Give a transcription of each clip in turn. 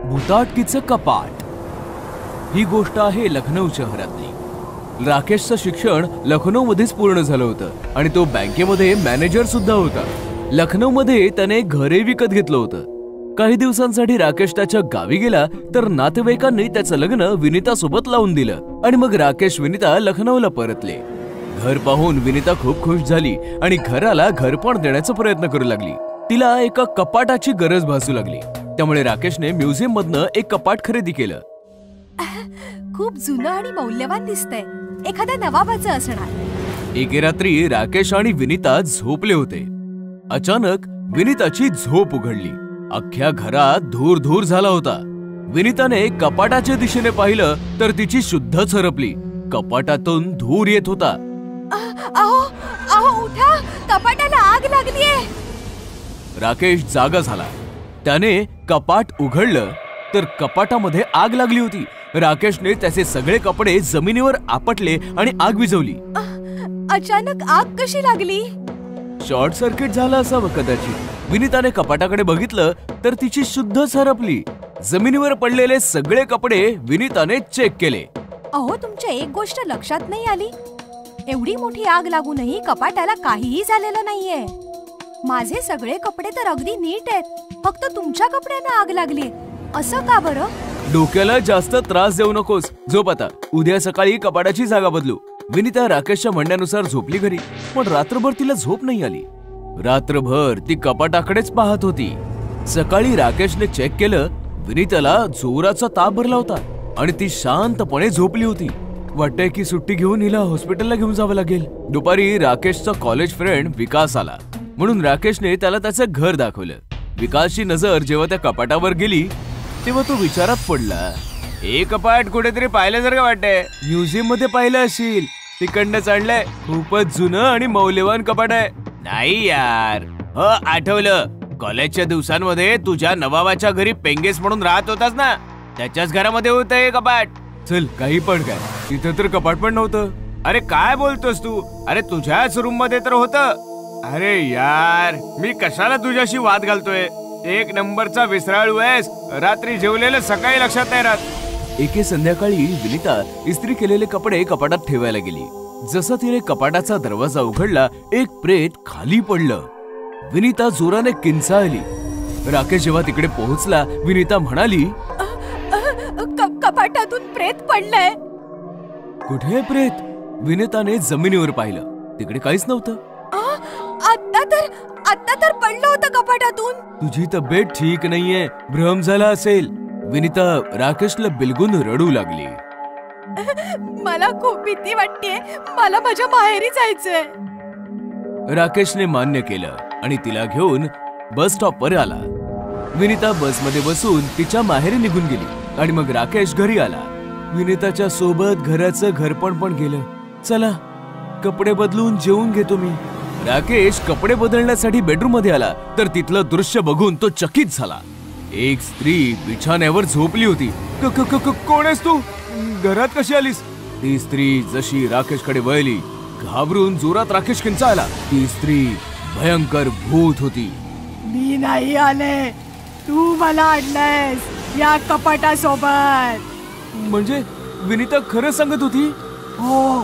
भुताटकीचं कपाट ही गोष्ट आहे लखनौ शहरातली। राकेशचं शिक्षण लखनौमध्येच पूर्ण झालं होतं आणि तो बँकेमध्ये मॅनेजर सुद्धा होता। लखनौमध्ये त्याने घरे विकत घेतलं होतं। काही दिवसांसाठी राकेश त्याच्या गावी गेला तर नातेवाईकांनी त्याचं लग्न विनीता सोबत लावून दिलं आणि मग राकेश विनीता लखनौला परतले। घर पाहून विनीता खूप खुश झाली आणि घराला घरपण देण्याचा प्रयत्न करू लागली। तिला एका कपाटाची गरज भासू लागली, त्यामुळे राकेशने म्युझियम मधनं एक कपाट खरेदी केलं। खूप जुनं आणि मौल्यवान दिसतंय, एखाद्या नवाबाचं असणार। एके रात्री राकेश आणि विनीता झोपले होते। अचानक विनीताची झोप उघडली। अख्ख्या घरात धूर धूर झाला होता। विनीताने कपाटाच्या दिशेने पाहिलं तर तिची शुद्ध सरपली। कपाटातून धूर येत होता। अहो अहो उठा, कपाटाला आग लागलीये। राकेश जागा झाला। त्याने कपाट उघडलं तर कपाटामध्ये आग लागली होती। राकेशने त्याचे सगळे कपडे जमिनीवर आपटले आणि आग विझवली। अचानक आग कशी लागली? शॉर्ट सर्किट झालं असावं कदाचित। विनीताने कपाटाकडे बघितलं तर तिची शुद्ध सरपली। जमिनीवर पडलेले सगळे कपडे विनीताने चेक केले। अहो, तुमच्या एक गोष्ट लक्षात नाही आली? एवढी मोठी आग लागूनही कपाटाला काहीही झालेलं नाहीये। माझे सगळे कपडे तर अगदी नीट आहेत, फक्त तुमच्या कपड्यांना आग लागली। असं का बरं? डोक्याला जास्त त्रास देऊ नकोस, झोप आता। उद्या सकाळी कपाटाची जागा बदलू। विनीता राकेशच्या म्हणण्यानुसार झोपली घरी, पण रात्रभर तिला झोप नाही आली। रात्रभर ती कपाटाकडेच पाहत होती। सकाळी राकेशने चेक केलं, विनीताला जोराचा ताप भरला होता आणि ती शांतपणे झोपली होती। वाटतंय की सुट्टी घेऊन हिला हॉस्पिटलला घेऊन जावं लागेल। दुपारी राकेशचा कॉलेज फ्रेंड विकास आला, म्हणून राकेशने त्याला त्याचं घर दाखवलं। विकासची नजर जेव्हा त्या कपाटावर गेली तेव्हा तो विचारात पडला। हे कपाट कुठेतरी पाहिल्यासारखं वाटतंय। म्युझियम मध्ये पाहिलं असेल, तिकडनं चढलंय। खूपच जुनं आणि मौल्यवान कपाट आहे। नाही यार, हो आठवलं, कॉलेजच्या दिवसांमध्ये तुझ्या नवाबाच्या घरी पेंगेस म्हणून राहत होतास ना, त्याच्याच घरामध्ये होतं हे कपाट। चल, काही पण काय, तिथं तर कपाट पण नव्हतं। अरे काय बोलतोस तू? अरे तुझ्याच रूम मध्ये तर होतं। अरे यार, मी कशाला तुझ्याशी वाद घालतोय? एक नंबरचा विसराळू आहेस। रात्री जेवलेलं सकाळी लक्षात नाही राहत। एके संध्याकाळी विनीता इस्त्री केलेले कपडे कपाटात ठेवायला गेली। जसं तिने कपाटाचा दरवाजा उघडला, एक प्रेत खाली पडलं। विनीता जोराने किंचाळली। राकेश जेव्हा तिकडे पोहोचला, विनीता म्हणाली, कपाटातून प्रेत पडलंय। कुठे प्रेत? विनीताने जमिनीवर पाहिलं, तिकडे काहीच नव्हतं। आता तर पडलं होतं कपाटातून। तुझी तब्येत ठीक नाहीये, भ्रम झाला असेल। विनीता राकेशला बिलगून रडू लागली। मला खूप भीती वाटतेय, मला माझ्या माहेरी जायचंय। राकेशने मान्य केलं आणि तिला घेऊन बस स्टॉपवर आला। विनीता बसमध्ये बसून तिच्या माहेरी निघून गेली आणि मग राकेश घरी आला। विनीताच्या सोबत घराचं घरपण पण गेलं। चला, कपडे बदलून जेवून घेतो मी। राकेश कपडे बदलण्यासाठी बेडरूम मध्ये आला तर तिथलं दृश्य बघून तो चकित झाला। एक स्त्री बिछाण्यावर झोपली होती। कोण आहेस तू? घरात कशी आलीस? ती स्त्री जशी राकेशकडे वळली, घाबरून जोरात राकेश किंचाळला। ती स्त्री भयंकर भूत होती। मी नाही आले, तू मला आणलंयस या कपाटासोबत। म्हणजे विनीता खरं सांगत होती? हो,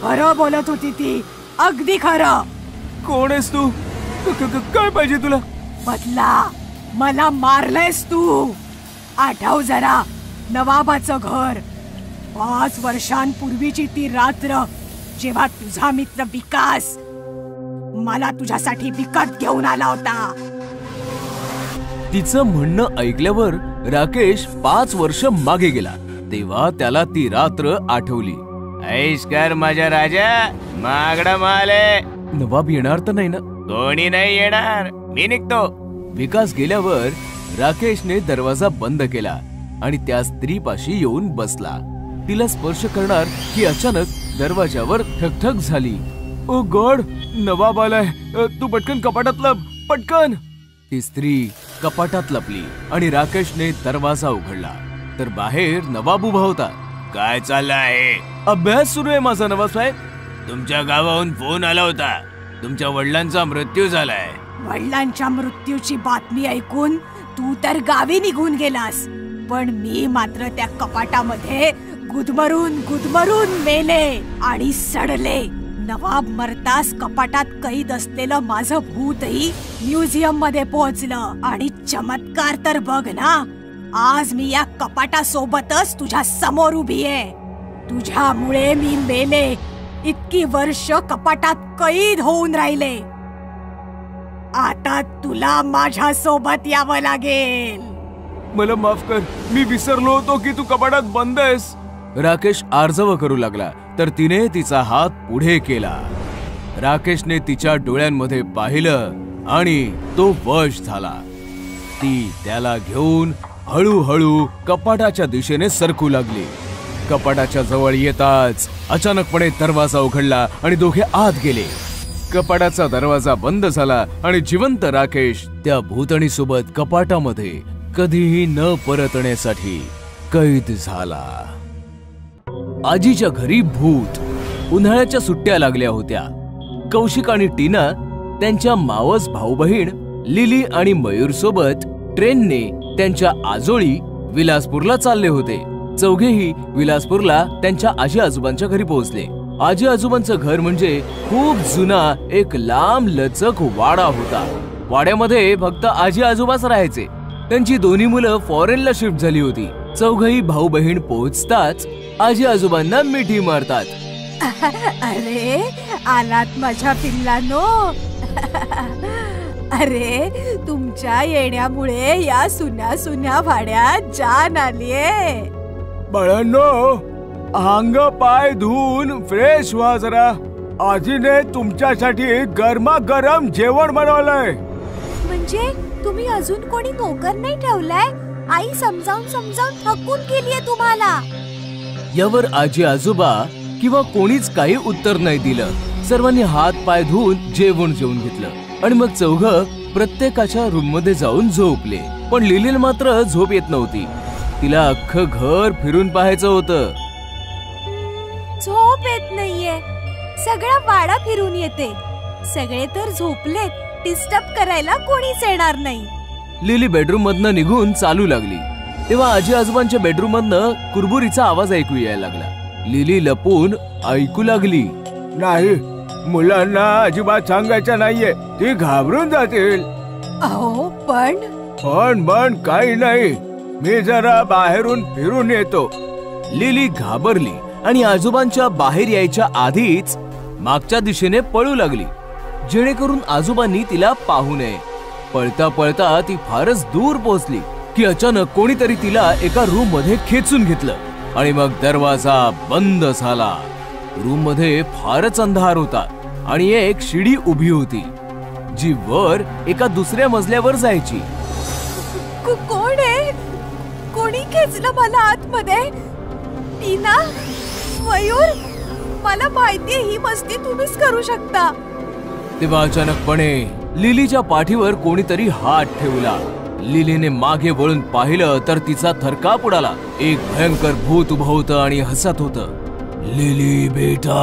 खरं बोलत होती ती, अगदी खरं। कोण आहेस तू? काय पाहिजे तुला? बदला, मला मारलंयस तू। आठव जरा, नवाबाचं घर, 5 वर्षांपूर्वीची ती रात्र, जेव्हा तुझा मित्र विकास मला तुझ्यासाठी विकत घेऊन आला होता। तिचं म्हणणं ऐकल्यावर राकेश 5 वर्ष मागे गेला। तेव्हा त्याला ती रात्र आठवली। ऐशकर माझ्या राजा, मागडा माल आहे। नवाब येणार तर नाही ना? कोणी नाही येणार, मी निघतो। विकास गेल्यावर राकेशने दरवाजा बंद केला आणि त्या स्त्रीपाशी येऊन बसला। तिला स्पर्श करणार की अचानक दरवाजावर ठकठक झाली। ओ गॉड, नवाब आलाय। तू पटकन कपाटात लप, पटकन। ती स्त्री कपाटात लपली आणि राकेशने दरवाजा उघडला तर बाहेर नवाब उभा होता। काय चाललं आहे? अभ्यास सुरू आहे माझा नवाब साहेब। तुमच्या गावाहून फोन आला होता, तुमच्या वडिलांचा मृत्यू झालाय। वडिलांच्या मृत्यूची बातमी ऐकून तू तर गावी निघून गेलास, पण मी मात्र त्या कपाटामध्ये गुदमरून गुदमरून मेले आणि सडले. नवाब मरतास कपाटात कैद असलेलं माझं भूतही म्युझियम मध्ये पोहोचलं. आणि चमत्कार तर बघ ना, आज मी या कपाटासोबतच तुझ्या समोर उभी आहे. तुझ्यामुळे मी मेले, इतकी वर्ष कपाटात कैद होऊन राहिले. आता तुला माझ्या सोबत यावं लागेल. मला माफ कर, मी विसरलो होतो की तू कपाटात बंद आहेस. राकेश आर्जव करू लागला तर तिने तिचा हात पुढे केला. राकेशने तिच्या डोळ्यांमध्ये पाहिलं आणि तो वश झाला. ती त्याला घेऊन हळूहळू कपाटाच्या दिशेने सरकू लागली. कपाटाच्या जवळ येताच अचानकपणे दरवाजा उघडला आणि दोघे आत गेले. कपाटाचा दरवाजा बंद झाला आणि जिवंत राकेश त्या भूतणी सोबत कपाटामध्ये कधीही न परतण्यासाठी कैद झाला. आजीच्या घरी भूत. उन्हाळ्याच्या सुट्ट्या लागल्या होत्या. कौशिक आणि टीना त्यांच्या मावस भाऊ बहीण लिली आणि मयूर सोबत ट्रेनने त्यांच्या आजोळी विलासपूरला चालले होते. चौघेही विलासपूरला त्यांच्या आजी आजोबांच्या घरी पोहोचले. आजी आजोबांचं घर म्हणजे खूप जुना एक लांब लचक वाडा होता. वाड्यामध्ये फक्त आजी आजोबाच राहायचे. त्यांची दोन्ही मुलं फॉरेनला शिफ्ट झाली होती. चौघही भाऊ बहीण पोहोचताच आजी आजोबांना मिठी मारतात. अरे आलात माझ्या पिल्लांनो. अरे तुमच्या येण्यामुळे या सुन्या सुन्या भाड्यात जान आलीये. बाळांनो, अंग पाय धुवून फ्रेश व्हा जरा. आजीने तुमच्यासाठी गरमागरम जेवण बनवलंय. म्हणजे तुम्ही अजून कोणी नोकर नाही ठेवलाय? आई समजावून समजावून थकून गेलीये तुम्हाला. यावर आजी आजोबा किंवा कोणीच काही उत्तर नाही दिलं. सर्वांनी हात पाय धुवून जेवण जेवून घेतलं आणि मग चौघं प्रत्येकाच्या रूम मध्ये जाऊन झोपले. पण लिलीला मात्र झोप येत नव्हती. तिला अख्खं घर फिरून पाहायचं होतं. झोप येत नाहीये. सगळा वाडा फिरून येते. सगळे तर झोपलेत, डिस्टर्ब करायला कोणीच येणार नाही. लिली बेडरूम मधनं निघून चालू लागली. तेव्हा आजी आजोबांच्या बेडरूम मधनं कुरबुरीचा आवाज ऐकू यायला लागला. लिली लपून ऐकू लागली. नाही, मुलांना अजिबात सांगायचं नाहीये, ती घाबरून जातील. अहो पण पण काही नाही, मी जरा बाहेरून फिरून येतो. लिली घाबरली आणि आजोबांच्या बाहेर यायच्या आधीच मागच्या दिशेने पळू लागली, जेणेकरून आजोबांनी तिला पाहू नये. पळता पळता ती फारच दूर पोहोचली की अचानक कोणीतरी तिला एका रूम मध्ये खेचून घेतलं आणि मग दरवाजा बंद झाला. रूम मध्ये फारच अंधार होता आणि एक शिडी उभी होती जी वर एका दुसऱ्या मजल्यावर जायची. कोण आहे? कोणी खेचलं मला आतमध्ये? टीना, मयूर, मला माहितीये ही मस्ती तुम्हीच करू शकता. तेव्हा अचानकपणे लिलीच्या पाठीवर कोणीतरी हात ठेवला. लिलीने मागे वळून पाहिलं तर तिचा थरकाप उडाला. एक भयंकर भूत उभं होतं आणि हसत होतं. लिली बेटा,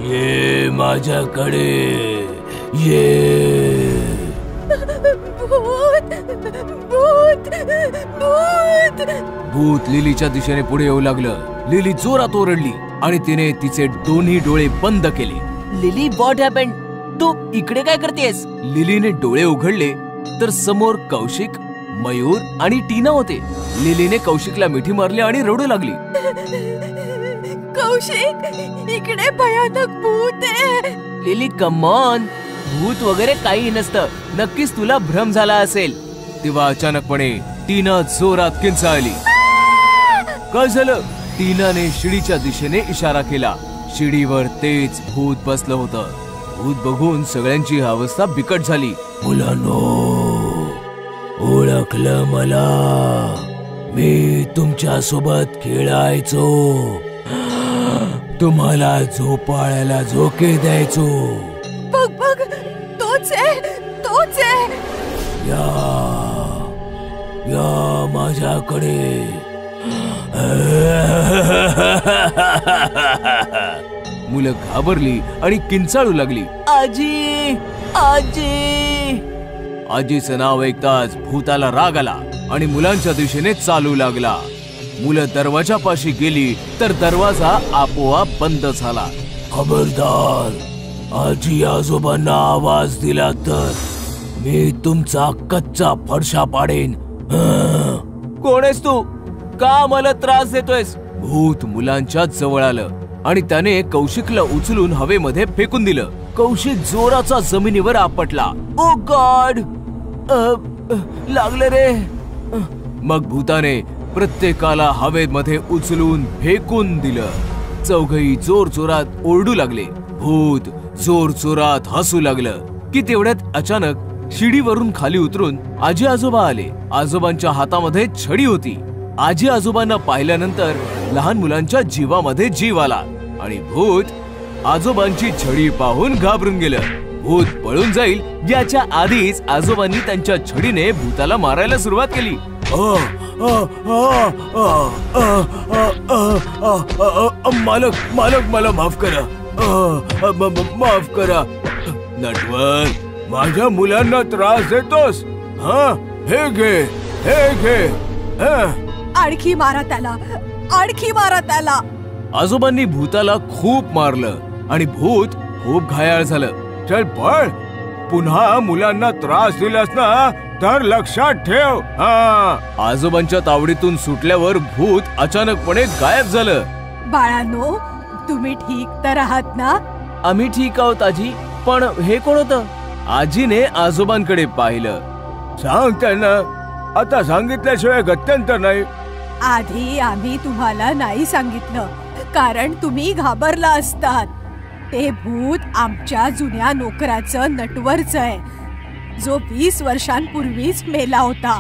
ये माझ्याकडे ये. भूत भूत भूत. भूत लिलीच्या दिशेने पुढे येऊ लागलं. लिली जोरात ओरडली आणि तिने तिचे दोन्ही डोळे बंद केले. Lily, what happened? तू इकडे काय करतेस? लिलीने डोळे उघडले तर समोर कौशिक, मयूर आणि टीना होते. लिलीने कौशिकला मिठी मारली आणि रडू लागली. कौशिक, इकडे भयानक भूत आहे. लिली, कम ऑन, भूत वगैरे काही नसतं. नक्कीच तुला भ्रम झाला असेल. तेव्हा अचानकपणे टीना जोरात किंचाळली. काय झालं? टीनाने शिडीच्या दिशेने इशारा केला. शिडीवर तेच भूत बसलं होतं. भूत बघून सगळ्यांची अवस्था बिकट झाली. मुलांनो, ओळखलं मला? मी तुमच्या सोबत खेळायचो, तुम्हाला झोपाळ्याला झोके द्यायचो. बघ बघ, तोच आहे, तोच आहे. या माझ्याकडे. मुलं घाबरली आणि किंचाळू लागली. आजी. आजी. आजीचं नाव ऐकताच भूताला राग आला आणि मुलांच्या दिशेने चालू लागला. मुलं दरवाजापाशी गेली तर दरवाजा आपोआप बंद झाला. खबरदार, आजी आजोबांना आवाज दिला तर मी तुमचा कच्चा फरशा पाडेन. कोण आहेस तू? का मला त्रास देतोयस? भूत मुलांच्या जवळ आलं आणि त्याने कौशिकला उचलून हवेमध्ये फेकून दिलं. कौशिक जोराचा जमिनीवर आपटला. ओ गॉड, लागलं रे. मग भूताने प्रत्येकाला हवेमध्ये उचलून फेकून दिलं. चौघही जोर जोरात ओरडू लागले. भूत जोर जोरात हसू लागलं की तेवढ्यात अचानक शिडीवरून खाली उतरून आजी आजोबा आले. आजोबांच्या हातामध्ये छडी होती. आजी आजोबांना पाहिल्यानंतर लहान मुलांच्या जीवामध्ये जीव आला आणि भूत आजोबांची छडी पाहून घाबरून गेलं. भूत पळून जाईल याच्या आधीच आजोबांनी त्यांच्या छडीने भूताला मारायला सुरुवात केली. मालक मालक मला माफ करा, माफ करा. नटवर, माझ्या मुलांना त्रास देतोस? हे घे, हे घे. आणखी मारा त्याला, आणखी मारा त्याला. आजोबांनी भूताला खूप मारलं आणि भूत खूप घायाळ झालं. चल पळ, पुन्हा मुलांना त्रास दिलास ना तर लक्षात ठेव. आजोबांच्या तावडीतून सुटल्यावर भूत अचानकपणे गायब झालं. बाळांनो, तुम्ही ठीक तर आहात ना? आम्ही ठीक आहोत आजी, पण हे कोण होतं? आजीने आजोबांकडे पाहिलं. सांग त्यांना, आता सांगितल्याशिवाय गत्यंतर नाही. आधी आम्ही तुम्हाला नाही सांगितलं कारण तुम्ही घाबरला असतात. ते भूत आमच्या जुन्या नोकराचं नटवरच आहे, जो 20 वर्षांपूर्वीच मेला होता.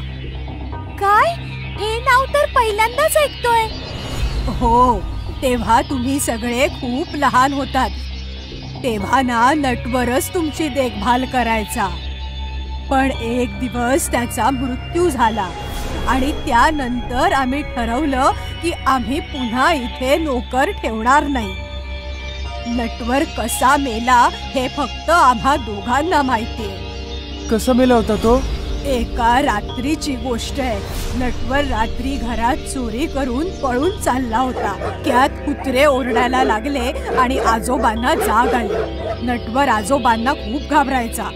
काय? हे नाव तर पहिल्यांदाच ऐकतोय. हो, तेव्हा तुम्ही सगळे खूप लहान होतात. तेव्हा ना नटवरच तुमची देखभाल करायचा. पण एक दिवस त्याचा मृत्यू झाला आणि त्यानंतर आम्ही ठरवलं की आम्ही पुन्हा इथे नोकर ठेवणार नाही. नटवर कसा मेला हे फक्त आम्हा दोघांना माहितीये. कसा मेला होता तो? एका रात्रीची गोष्ट आहे. नटवर रात्री घरात चोरी करून पळून चालला होता. त्यात कुत्रे ओरडायला लागले आणि आजोबांना जाग आली. नटवर आजोबांना खूप घाबरायचा.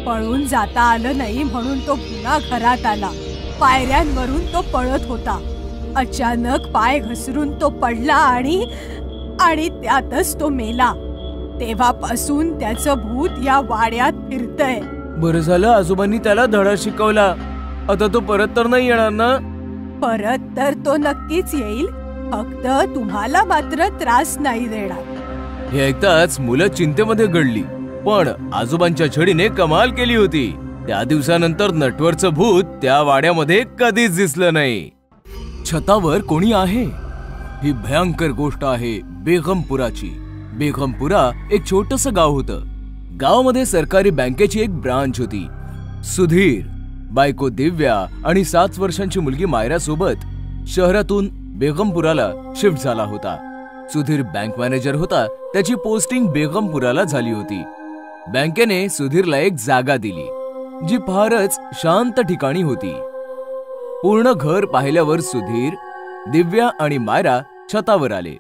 पळून जाता आलं नाही म्हणून तो पुन्हा घरात आला. पायऱ्यांवरून तो पळत होता. अचानक पाय घसरून तो पडला आणि त्यातच तो मेला. तेव्हापासून त्याचं भूत या वाड्यात फिरतय. बरं झालं आजोबांनी त्याला धडा शिकवला. आता तो परत तर नाही येणार ना? परत तर तो नक्कीच येईल, फक्त तुम्हाला मात्र त्रास नाही देणार. हे ऐकताच मुलं चिंतेमध्ये गडली. पण आजोबांच्या छडीने कमाल केली होती. त्या दिवसानंतर नटवरचं भूत त्या वाड्यामध्ये कधीच दिसलं नाही. छतावर कोणी आहे? ही भयंकर गोष्ट आहे बेगमपुराची. बेगमपुरा एक छोटंसं गाव होतं. गावामध्ये सरकारी बँकेची एक ब्रांच होती. सुधीर, बायको दिव्या आणि 7 वर्षांची मुलगी मायरा सोबत शहरातून बेगमपुराला शिफ्ट झाला होता. सुधीर बँक मॅनेजर होता. त्याची पोस्टिंग बेगमपुराला झाली होती. बँकेने सुधीरला एक जागा दिली जी फारच शांत ठिकाणी होती. पूर्ण घर पाहिल्यावर सुधीर, दिव्या आणि मायरा छतावर आले.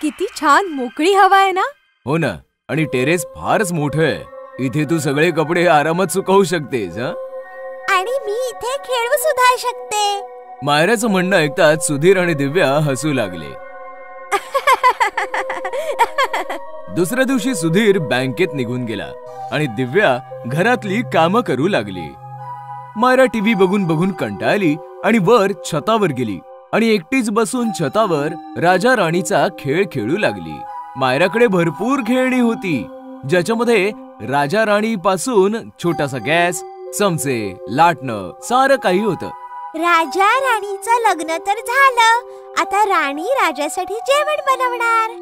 किती छान मोकळी हवा आहे ना? हो ना, आणि टेरेस फारच मोठं आहे. इथे तू सगळे कपडे आरामात सुकवू शकतेस. आणि मी इथे खेळू सुद्धा शकते. मायराचं म्हणणं ऐकताच सुधीर आणि दिव्या हसू लागले. दुसऱ्या दिवशी सुधीर बँकेत निघून गेला आणि दिव्या घरातली कामं करू लागली. मायरा टीव्ही बघून बघून कंटाळली आणि वर छतावर गेली आणि एकटीच बसून छतावर राजा राणीचा खेळ खेळू लागली. मायराकडे भरपूर खेळणी होती, ज्याच्यामध्ये राजा राणी पासून छोटासा गॅस, चमचे, लाटणं सारं काही होतं. राजा राणीचं लग्न तर झालं, आता राणी राजासाठी जेवण बनवणार.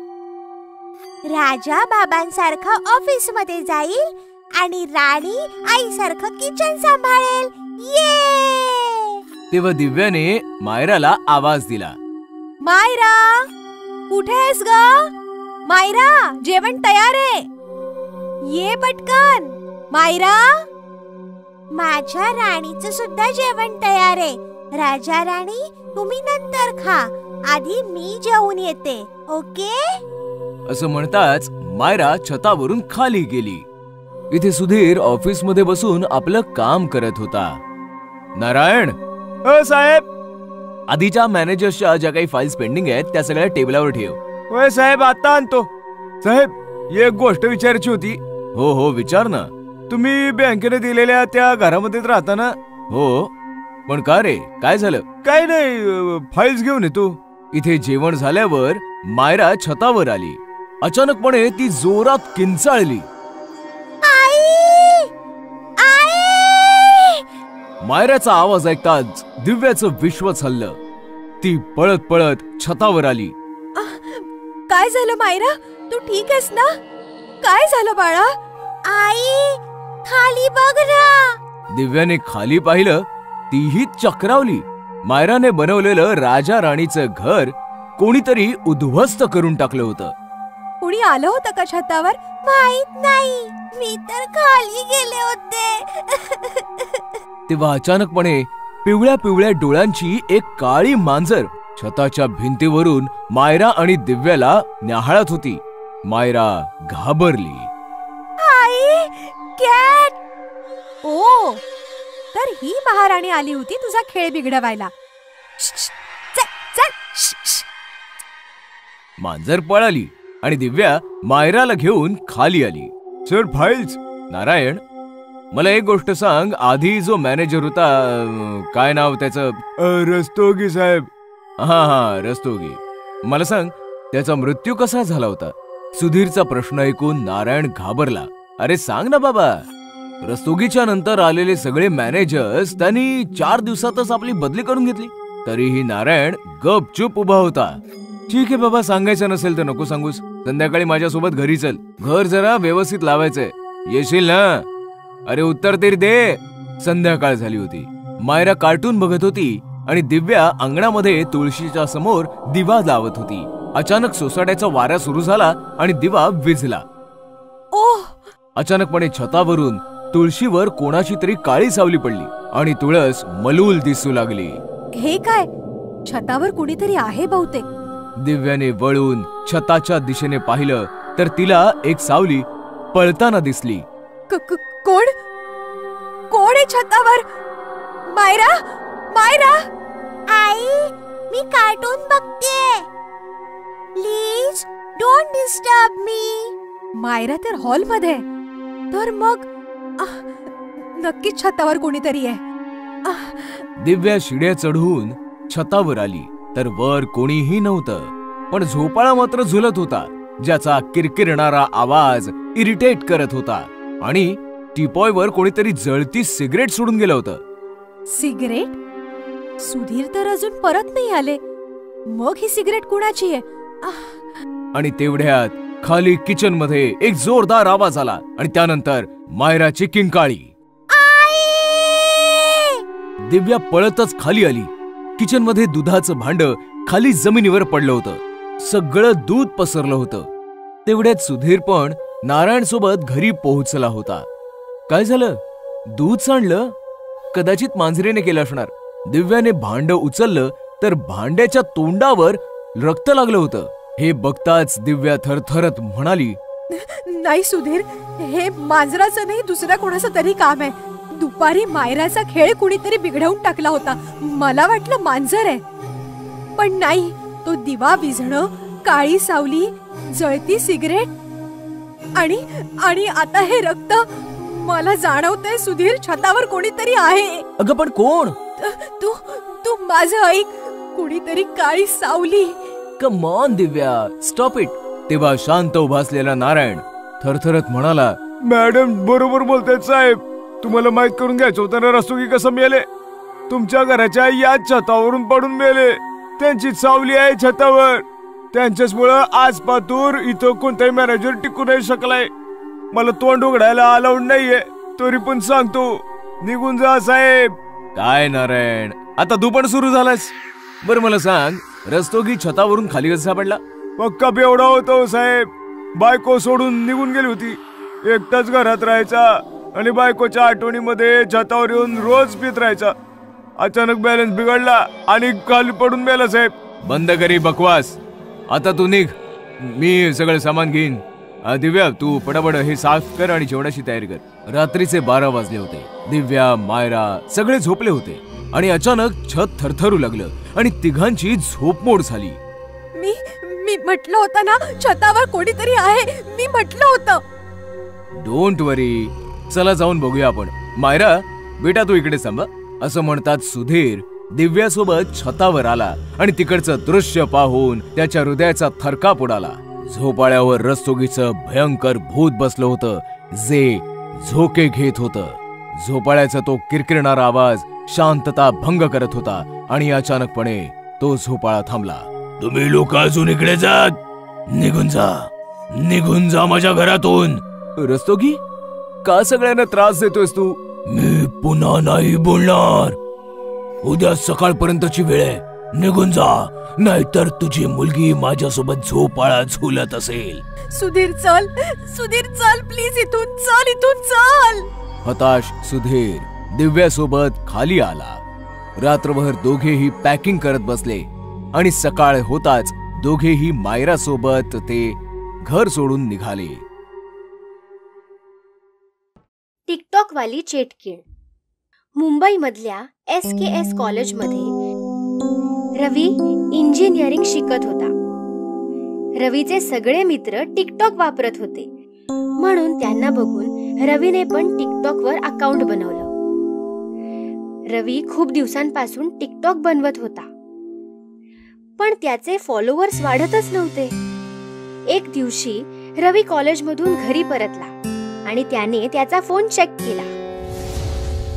राजा बाबांसारखा ऑफिस मध्ये जाईल आणि राणी आईसारखं किचन सांभाळेल. ये! तेव्हा दिव्याने मायराला आवाज दिला. मायरा, कुठे आहेस ग? मायरा, जेवण तयार आहे. ये पटकन. मायरा, माझ्या राणीचं सुद्धा जेवण तयार आहे. राजा राणी, तुम्ही नंतर खा. आधी मी जेवून येते. ओके? असं म्हणताच मायरा छतावरून खाली गेली. इथे सुधीर ऑफिस मध्ये बसून आपलं काम करत होता. नारायण, साहेब. आधीच्या मॅनेजर्सच्या ज्या काही फाईल्स पेंडिंग आहेत त्या सगळ्या टेबलावर ठेव. होय साहेब, आता आणतो. साहेब, एक गोष्ट विचारायची होती. हो हो, विचार ना. तुम्ही बँकेने दिलेल्या त्या घरामध्येच राहता ना? हो, पण का रे, काय झालं? काय नाही, फाईल्स घेऊन येतो. इथे जेवण झाल्यावर मायरा छतावर आली. अचानकपणे ती जोरात किंचाळली. मायराचा आवाज ऐकताच दिव्याचं विश्वच हललं. ती पळत पळत छतावर आली. काय झालं मायरा? तू ठीक आहेस ना? काय झालं बाळा? आई, खाली बघ ना. दिव्याने खाली पाहिलं. तीही चक्रावली. मायराने बनवलेलं राजा राणीचं घर कोणीतरी उद्ध्वस्त करून टाकलं होतं. कुणी आलं होतं का छतावर? माहित नाही, मी तर खाली गेले होते. तेव्हा अचानकपणे पिवळ्या पिवळ्या डोळ्यांची एक काळी मांजर छताच्या भिंतीवरून मायरा आणि दिव्याला न्याहाळत होती. मायरा घाबरली. आई, कॅट. ओ, तर ही महाराणी आली होती तुझा खेळ बिघडवायला. मांजर पळाली आणि दिव्या मायराला घेऊन खाली आली. Sir, files. नारायण, मला एक गोष्ट सांग. आधी जो मॅनेजर होता, काय नाव त्याचं? रस्तोगी साहेब. हा, रस्तोगी. मला सांग, त्याचा मृत्यू कसा झाला होता? सुधीरचा प्रश्न ऐकून नारायण घाबरला. अरे सांग ना बाबा. रस्तोगीच्या नंतर आलेले सगळे मॅनेजर्स त्यांनी 4 दिवसातच आपली बदली करून घेतली. तरीही नारायण गपचूप उभा होता. ठीक आहे बाबा, सांगायचं नसेल तर नको सांगूस. संध्याकाळी माझ्यासोबत घरी चल. घर जरा व्यवस्थित लावायचंय. येशील ना? अरे उत्तर तरी दे. संध्याकाळ झाली होती. मायरा कार्टून बघत होती आणि दिव्या अंगणामध्ये तुळशीच्या समोर दिवा लावत होती. अचानक सोसाट्याचा वारा सुरू झाला आणि दिवा विझला. ओह! अचानकपणे छतावरून तुळशीवर कोणाची तरी काळी सावली पडली आणि तुळस मलूल दिसू लागली. हे काय? छतावर कुणीतरी आहे बहुतेक. दिव्याने वळून छताच्या दिशेने पाहिलं तर तिला एक सावली पळताना दिसली. कोण? कोण आहे छतावर? मायरा, मायरा. आई, मी कार्टून बघते. Please don't disturb me. Myra तर हॉल मध्ये. तर मग नक्कीच छतावर कोणीतरी आहे. दिव्या शिड्या चढून छतावर आली तर वर कोणीही नव्हतं. पण झोपाळा मात्र झुलत होता, ज्याचा किरकिरणारा आवाज इरिटेट करत होता. आणि टीपॉयवर कोणीतरी जळती सिगरेट सोडून गेलं होतं. सिगरेट? सुधीर तर अजून परत नाही आले. मग ही सिगरेट कुणाची आहे? आणि तेवढ्यात खाली किचन मध्ये एक जोरदार आवाज आला आणि त्यानंतर मायराची किंकाळी. दिव्या पळतच खाली आली. किचन मध्ये दुधाचं भांड खाली जमिनीवर पडलं होतं. सगळं दूध पसरलं होतं. तेवढ्यात सुधीर पण नारायण सोबत घरी पोहोचला होता. काय झालं? दूध सांडलं? कदाचित मांजरीने केलं असणार. दिव्याने भांड उचललं तर भांड्याच्या तोंडावर रक्त लागलं होतं. हे बघताच दिव्या थरथरत म्हणाली, नाही सुधीर, हे मांजराचं नाही, दुसऱ्या कोणाचं तरी काम आहे. दुपारी मायराचा खेळ कुणीतरी बिघडवून टाकला होता. मला वाटलं मांजर आहे, पण नाही. तो दिवा विझणं, काळी सावली, जळती सिगरेट आणि आता हे रक्त. मला जाणवतंय सुधीर, छतावर कोणीतरी आहे. अगं पण कोण? तू माझं ऐक. कुणीतरी काळी सावली. Come on Divya, stop it. तेव्हा शांत उभा असलेला नारायण थरथरत म्हणाला, मॅडम बरोबर बोलतायत साहेब. तुम्हाला माहित करून घ्यायचं होतं ना, रस्तोगी कसं मेले. तुमच्या घराच्या याच छतावरून पडून मेले. त्यांची सावली आहे छतावर. त्यांच्याच मुळे आज पातूर इथं कोणताही मॅनेजर टिकू नाही शकलाय. मला तोंड उघडायला अलाउड नाहीये, तरी पण सांगतो, निघून जा साहेब. काय नारायण, आता तू पण सुरू झालास? बरं मला सांग, रस्तोगी छतावरून खाली कसा पडला? पक्का बेवडा होतो साहेब. बायको सोडून निघून गेली होती. एकटाच घरात राहायचा आणि बायकोच्या आठवणीमध्ये छतावर येऊन रोज पित राहायचा. अचानक बॅलन्स बिघडला आणि खाली पडून मेला साहेब. बंद करी बकवास. आता तू निघ, मी सगळं सामान घेईन. दिव्या, तू पटापट हे साफ कर आणि जेवणाची तयारी कर. रात्रीचे 12 वाजले होते. दिव्या, मायरा सगळे झोपले होते आणि अचानक छत थरथरू लागलं आणि तिघांची झोपमोड झाली. मी म्हटलं होतं ना, छतावर कोणीतरी आहे. मी म्हटलं होतं. डोंट वरी, चला जाऊन बघूया आपण. मायरा बेटा, तू इकडे थांब. असं म्हणतात सुधीर दिव्यासोबत छतावर आला आणि तिकडचं दृश्य पाहून त्याच्या हृदयाचा थरकाप उडाला. झोपाळ्यावर रस्तोगीचं भयंकर भूत बसलं होतं जे झोके घेत होतं. झोपाळ्याचा तो किरकिरणारा आवाज शांतता भंग करत होता आणि अचानकपणे तो झोपाळा थांबला. तुम्ही लोक अजून इकडे जात? निघून जा माझ्या घरातून. रस्तोगी, का सगळ्यांना त्रास देतोयस तू? मी पुन्हा नाही बोलणार. उद्या सकाळपर्यंतची वेळ आहे. निघून जा, नाहीतर तुझी मुलगी माझ्यासोबत झोपाळा झुलत असेल. सुधीर चल प्लीज, इथून चल. हताश सुधीर दिव्यासोबत खाली आला. रात्रभर दोघेही पॅकिंग करत बसले आणि सकाळ होताच दोघेही मायरा सोबत ते घर सोडून निघाले. टिकटॉक वाली चेटकीण. मुंबईमधल्या SKS कॉलेजमध्ये रवी इंजिनिअरिंग शिकत होता. रवीचे सगळे मित्र टिकटॉक वापरत होते, म्हणून त्यांना बघून रवीने पण टिकटॉकवर अकाउंट बनवलं. रवी खूप दिवसांपासून टिकटॉक बनवत होता, पण त्याचे फॉलोअर्स वाढतच नव्हते. एक दिवशी रवी कॉलेजमधून घरी परतला आणि त्याने त्याचा फोन चेक केला.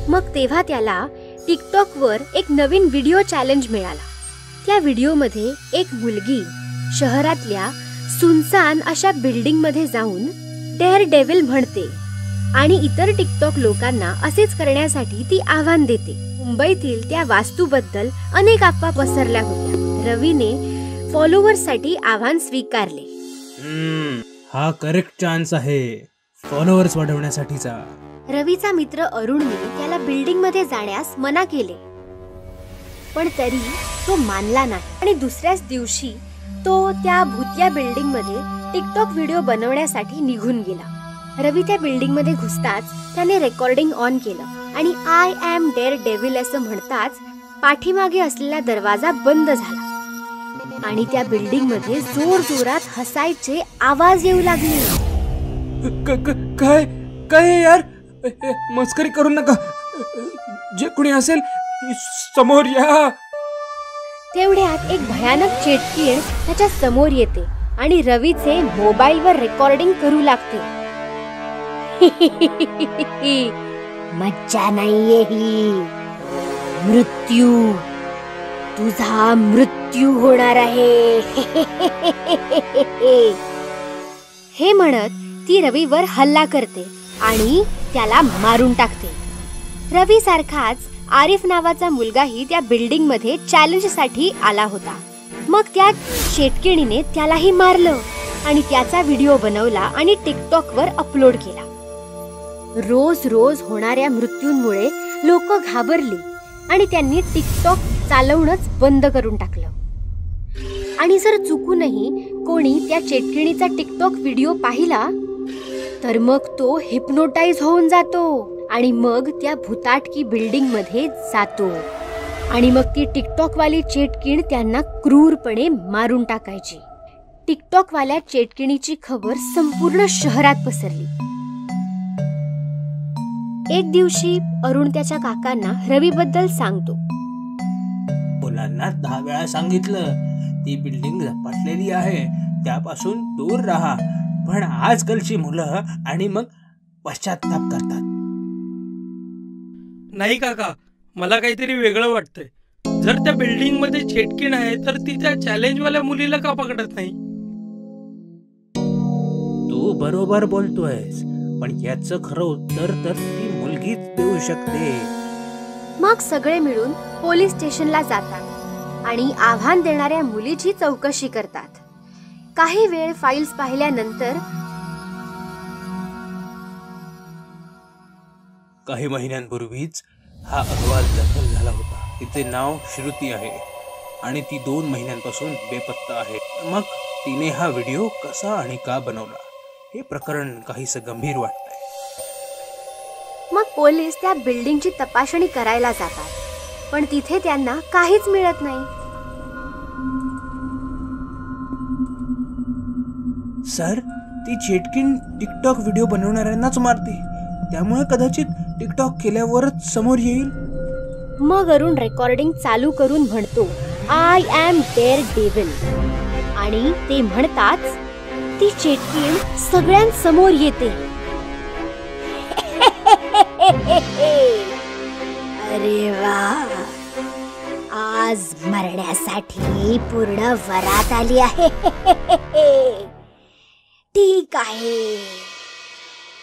मग तेव्हा त्याला टिकटॉकवर एक नवीन व्हिडिओ चॅलेंज मिळाला. त्या व्हिडिओमध्ये एक मुलगी शहरातल्या सुनसान अशा बिल्डिंग मध्ये जाऊन डेअर डेव्हिल म्हणते आणि इतर टिकटॉक लोकांना असेच करण्यासाठी ती आव्हान देते. मुंबईतील त्या वास्तूबद्दल अनेक अफवा पसरल्या होत्या. रवीने फॉलोअर्ससाठी आव्हान स्वीकारले. हा करेक्ट चान्स आहे फॉलोअर्स वाढवण्यासाठीचा. रवीचा मित्र अरुणने त्याला बिल्डिंग मध्ये जाण्यास मना केले, पण तरी तो मानला नाही आणि दुसऱ्याच दिवशी तो त्या भूतिया बिल्डिंग मध्ये टिकटॉक व्हिडिओ बनवण्यासाठी निघून गेला. रवी त्या बिल्डिंग मध्ये घुसताच त्याने रेकॉर्डिंग ऑन केलं आणि आय एम डेअर डेव्हिल असं म्हणताच पाठीमागे असलेला दरवाजा बंद झाला आणि त्या बिल्डिंग मध्ये जोर जोरात हसायचे आवाज येऊ लागले. काय काय यार, मस्करी करू नका. जे कोणी असेल समोर या. तेवढ्यात एक भयानक चेटकीण त्याच्या समोर येते आणि रवीचे मोबाईलवर रेकॉर्डिंग करू लागते. मज्जा नाहीये ही, मृत्यू, तुझा मृत्यू होणार आहे. हे म्हणत ती रवीवर हल्ला करते आणि त्याला मारून टाकते. रवी सारखाच आरिफ नावाचा मुलगाही त्या बिल्डिंग मध्ये चॅलेंज साठी आला होता. मग त्या चेटकिणीने त्यालाही मारलं आणि त्याचा व्हिडिओ बनवला आणि टिकटॉक वर अपलोड केला. रोज रोज होणाऱ्या मृत्यूंमुळे लोक घाबरली आणि त्यांनी टिकटॉक चालवणंच बंद करून टाकलं. आणि जर चुकूनही कोणी त्या चेटकिणीचा टिकटॉक व्हिडिओ पाहिला तर मग तो हिप्नोटाइज होऊन जातो आणि मग त्या भुताटकी बिल्डिंग मध्ये जातो आणि मग ती टिकटॉक वाली चेटकीण त्यांना क्रूरपणे मारून टाकायची. टिकटॉक वाल्या चेटकिणीची खबर संपूर्ण शहरात पसरली. एक दिवशी अरुण त्याच्या काकांना रवी बद्दल सांगतो. मुलांना 10 वेळा सांगितलं ती बिल्डिंग झपाटलेली आहे, त्यापासून दूर राहा, पण आजकालची मुलं आणि मग पश्चाताप करतात. नाही काका, मला काहीतरी वेगळं वाटतंय. जर त्या बिल्डिंग मध्ये चेटकीण आहे तर ती त्या चॅलेंज वाल्या मुलीला का पकडत नाही? तू बरोबर बोलतोयस, पण याचं खरं उत्तर तर ती मुलगीच देऊ शकते. मग सगळे मिळून पोलीस स्टेशनला जातात आणि आव्हान देणाऱ्या मुलीची चौकशी करतात. काही वेळ फाईल्स पाहिल्यानंतर काही महिन्यांपूर्वीच हा अहवाल दाखल झाला होता. तिचे नाव श्रुती आहे आणि ती 2 महिन्यांपासून बेपत्ता आहे. मग तिने हा व्हिडिओ कसा आणि का बनवला हे प्रकरण काहीसं गंभीर वाटतंय. मग पोलीस त्या बिल्डिंगची तपासणी करायला जातात, पण तिथे त्यांना काहीच मिळत नाही. सर, ती चेटकीण टिकटॉक व्हिडिओ बनवणाऱ्यांनाच मारते, त्यामुळे कदाचित टिकटॉक केल्यावरच समोर येईल. मग अरुण रेकॉर्डिंग चालू करून म्हणतो, आय एम डेअर डेव्हिल, आणि ते म्हणताच ती चेटकीण सगळ्यांसमोर येते. अरे वा, आज मरण्यासाठी पूर्ण वरात आली आहे. ठीक आहे,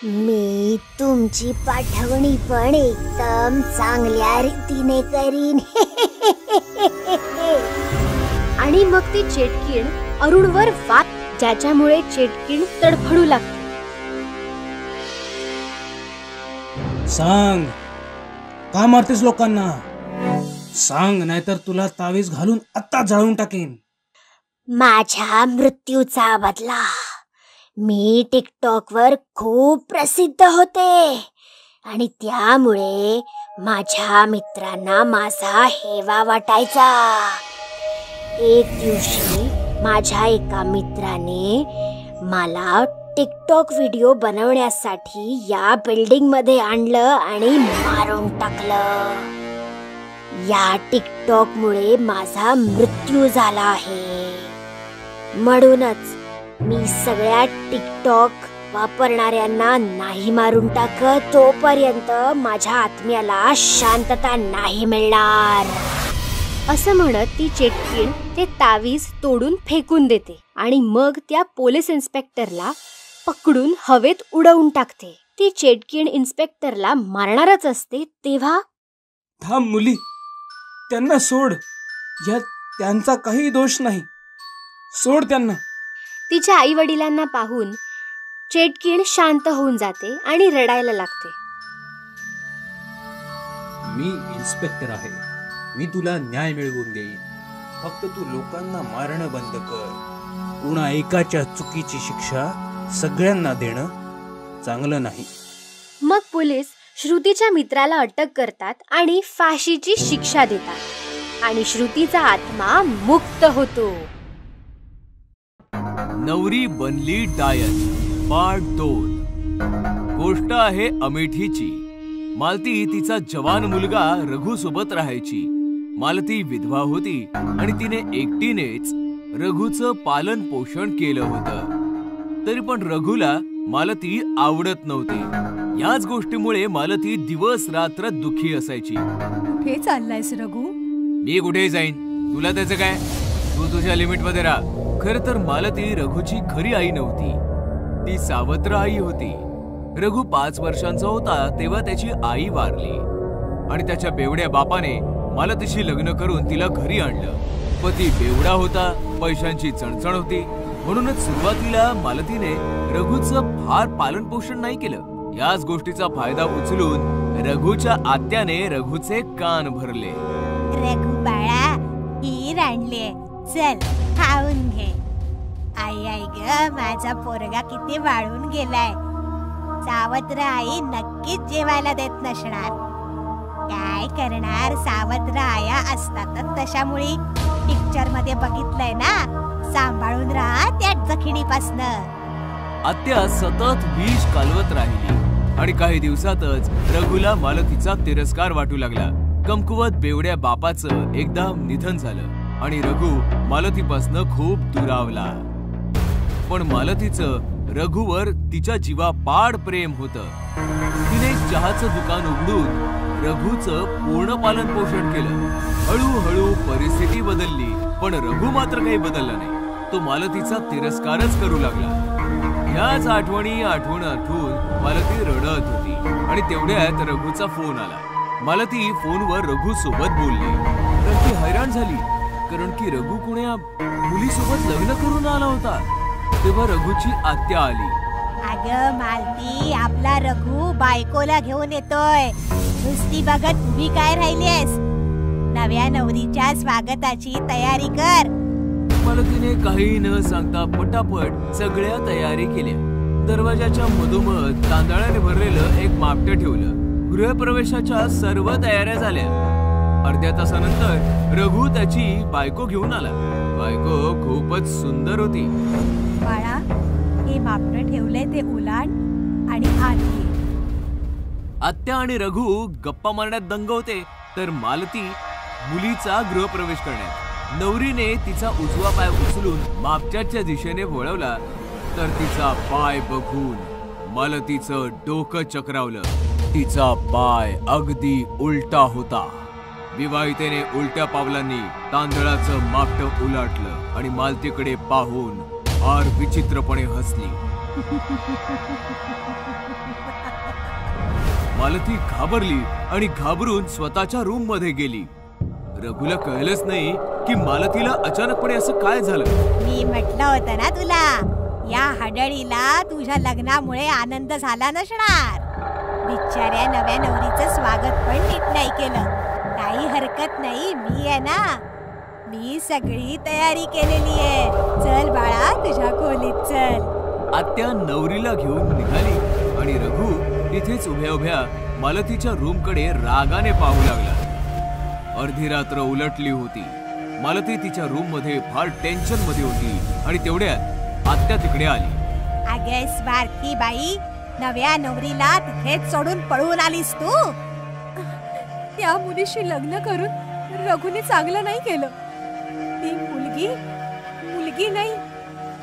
मी तुमची पाठवणी पण एकदम चांगल्या रीतीने करीन. आणि मग ती चेटकीण अरुणवर वाट, ज्याच्यामुळे चेटकीण तडफडू लागते. सांग, का मारतेस लोकांना? सांग, नाहीतर तुला तावीज घालून आत्ता जाळून टाकेन. माझ्या मृत्यूचा बदला. मी टिकटॉकवर खूप प्रसिद्ध होते आणि त्यामुळे माझ्या मित्रांना माझा हेवा वाटायचा. एक दिवशी माझ्या एका मित्राने मला टिकटॉक व्हिडिओ बनवण्यासाठी या बिल्डिंग मध्ये आणलं आणि मारून टाकलं. या टिकटॉक मुळे माझा मृत्यू झाला आहे. म्हणूनच मी सगळ्या टिकटॉक वापरणाऱ्यांना नाही मारून टाकत तोपर्यंत माझ्या आत्म्याला शांतता नाही मिळणार. असं म्हणत ती चेटकीण ते तावीज तोडून फेकून देते आणि मग त्या पोलीस इन्स्पेक्टरला पकडून हवेत उडवून टाकते. ती चेटकीण इन्स्पेक्टरला मारणारच असते तेव्हा, थांब मुली, त्यांना सोड. यात त्यांचा काही दोष नाही. सोड त्यांना. तिच्या आई वडिलांना पाहून चेटकीण शांत होऊन जाते आणि रडायला लागते. मी इन्स्पेक्टर आहे. मी तुला न्याय मिळवून देईन. फक्त तू लोकांना मारणं बंद कर. कुणा एकाच्या चुकीची शिक्षा सगळ्यांना देणं चांगलं नाही. मग पोलीस श्रुतीच्या मित्राला अटक करतात आणि फाशीची शिक्षा देतात आणि श्रुतीचा आत्मा मुक्त होतो. नवरी बनली डायन पार्ट 2. गोष्ट आहे अमेठीची. मालती तिचा जवान मुलगा रघु सोबत राहायची. मालती विधवा होती आणि तिने एकटीनेच रघुचं पालन पोषण केलं होतं. तरी पण रघुला मालती आवडत नव्हती. याच गोष्टीमुळे मालती दिवस रात्र दुखी असायची. कुठे चाललायस रघु? मी कुठे जाईन, तुला त्याचं काय? तू तुझ्या लिमिट मध्ये राहा. खर तर मालती रघुची खरी आई नव्हती, ती सावत्र आई होती. रघु 5 वर्षांचा होता तेव्हा त्याची आई वारली आणि त्याच्या बेवड्या बापाने मालतीशी लग्न करून तिला घरी आणलं. पती बेवडा होता, पैशांची चणचण होती, म्हणूनच सुरुवातीला मालतीने रघुचं फार पालन पोषण नाही केलं. याच गोष्टीचा फायदा उचलून रघुच्या आत्याने रघुचे कान भरले. रघु बाळा, खीर आणलीये, चल खाऊन घे. आई आई ग, माझा पोरगा किती वाळून गेलाय. सावत्र आई नक्कीच जेवायला देत नसणार. काय करणार, सावत्र आया असतातच तशामुळे. पिक्चर मध्ये बघितलंय ना, सांभाळून राहा त्या जखिणीपासनं. आत्या सतत विष कालवत राहिली आणि काही दिवसातच रघुला मालतीचा तिरस्कार वाटू लागला. कमकुवत बेवड्या बापाचं एकदा निधन झालं आणि रघु मालतीपासनं खूप दुरावला. पण मालतीचं रघुवर तिच्या जीवापाड प्रेम होतं. तिने चहाचं दुकान उघडून रघुचं पूर्ण पालन पोषण केलं. हळूहळू परिस्थिती बदलली, पण रघु मात्र काही बदलला नाही. तो मालतीचा तिरस्कारच करू लागला. याच आठवणी आठवून मालती रडत होती आणि तेवढ्यात रघुचा फोन आला. मालती फोनवर रघु सोबत बोलली तर ती हैराण झाली, कारण की रघु कोण्या मुलीसोबत लग्न करून आला होता. तेव्हा रघुची आत्या आली. अगं मालती, आपला रघु बायकोला घेऊन येतोय. नुसती बघत उभी काय राहिलीस? नव्या नवरीच्या स्वागताची तयारी कर. मालतीने काही न सांगता पटापट सगळ्या तयारी केल्या. दरवाजाच्या मधोमध तांदळाने भरलेलं एक मापटं ठेवलं. गृहप्रवेशाच्या सर्व तयाऱ्या झाल्या. अर्ध्या तासानंतर रघु त्याची बायको घेऊन आला. बायको खूपच सुंदर होती. बाळा, हे मापटं ठेवलंय ते उलाट आणि आत ये. आत्या आणि रघु गप्पा मारण्यात दंग होते, तर मालती मुलीचा गृहप्रवेश करण्यात. नवरीने तिचा उजवा पाय उचलून मापट्याच्या दिशेने वळवला, तर तिचा पाय बघून मालतीचं डोकं चक्रावलं. तिचा पाय अगदी उलटा होता. विवाहितेने उलट्या पावलांनी तांदळाचं मापटं उलटलं आणि मालतीकडे पाहून फार विचित्रपणे हसली. मालती घाबरली आणि घाबरून स्वतःच्या रूम मध्ये गेली. रघुला कळलंच नाही की मालतीला अचानकपणे असं काय झालं. मी म्हटलं होतं ना तुला, या हडळीला तुझ्या लग्नामुळे आनंद झाला नसणार. बिचाऱ्या नव्या नवरीचं स्वागत पण नीट नाही केलं. काही हरकत नाही, मी आहे ना, मी सगळी तयारी केलेली आहे. चल बाळा, तुझ्या खोलीत चल. आत्या नवरीला घेऊन निघाली आणि रघु तिथेच उभ्या उभ्या मालतीच्या रूम कडे रागाने पाहू लागला. अर्धी रात्र उलटली होती. मालती तिच्या रूम मध्ये फार टेन्शन मध्ये होती आणि तेवढ्यात आत्या तिकडे आली. अगे स्वार्थी बाई, नव्या नवरीला तिथेच सोडून पळून आलीस तू? त्या मुलीशी लग्न करून रघुने चांगलं नाही केलं. ती मुलगी नाही,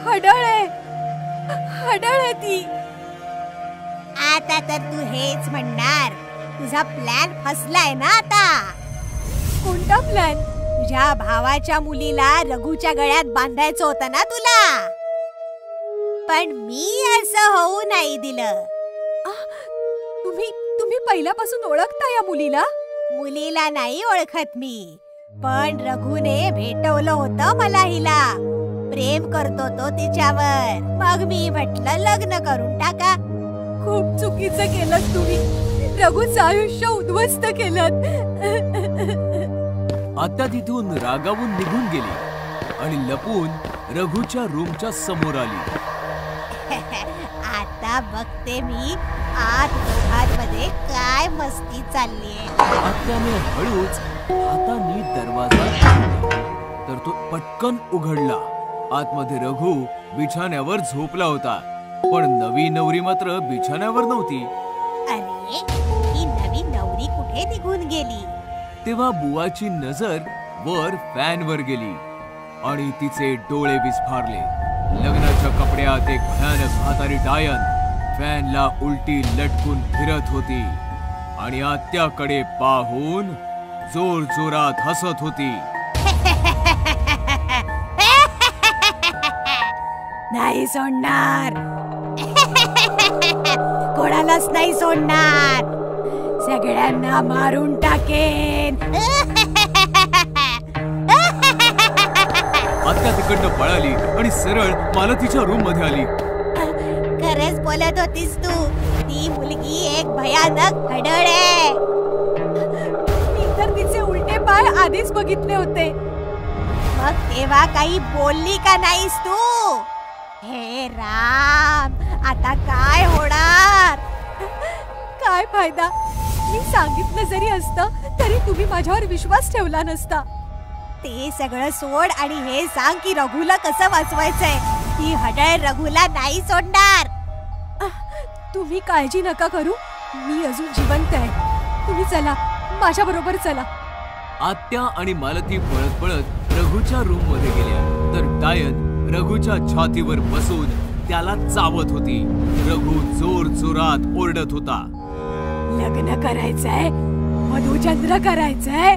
हडळ आहे ती. आता तर तू हेच म्हणणार, तुझा प्लॅन फसलाय ना आता. कोणता प्लॅन? तुझ्या भावाच्या मुलीला रघुच्या गळ्यात बांधायचं होतं ना तुला, पण मी असं होऊ नाही दिलं. तुम्ही पहिल्यापासून ओळखता या मुलीला? मुलीला नाही ओळखत मी, पण रघुने भेटवलं होतं मला हिला. प्रेम करतो तो तिच्यावर. मग मी म्हटलं लग्न करून टाका. खूप चुकीचं केलं तुम्ही. रघुचं आयुष्य उद्ध्वस्त केलं. आत्या तिथून रागावून निघून गेली आणि लपून रघुच्या रूमच्या समोर आली. आता बघते मी आत दोघांमध्ये काय मस्ती चाललीये. आत्याने हळूच हातांनी दरवाजा तर तो पटकन उघडला. आतमध्ये रघु बिछाण्यावर झोपला होता, पण नवी नवरी मात्र बिछाण्यावर नव्हती. अरे, ही नवी नवरी कुठे निघून गेली? तेव्हा बुवाची नजर वर फॅनवर गेली आणि तिचे डोळे विस्फारले. लग्नाच्या कपड्यात एक भयानक म्हातारी डायन फॅनला उलटी लटकून फिरत होती आणि आत्याकडे पाहून जोर जोरात हसत होती. नाही सोडणार, कोणालाच नाही सोडणार, सगळ्यांना मारून टाकेन. आत्या तिकडनं पळाली आणि सरळ मालतीच्या रूम मध्ये आली. खरंच बोलत होतीस तू, ती मुलगी एक भयानक हडळ आहे. मी तर तिचे उलटे पाय आधीच बघितले होते. मग तेव्हा काही बोलली का नाहीस तू? हे राम, आता काय होणार? काय फायदा? मी सांगितलं जरी असतं तरी तुम्ही माझ्यावर विश्वास ठेवला नसता. ते सगळं सोड आणि हे सांग की रघुला कसं वाचवायचंय. ती हडळ रघुला नाही सोडणार. तुम्ही काळजी नका करू, मी अजून जिवंत आहे. तुम्ही चला, माझ्या बरोबर चला. आत्या आणि मालती पळत पळत रघुच्या रूम मध्ये गेल्या, तर डायन रघुच्या छातीवर बसून त्याला चावत होती. रघु जोर जोरात ओरडत होता. लग्न करायचंय, मधुचंद्र करायचंय.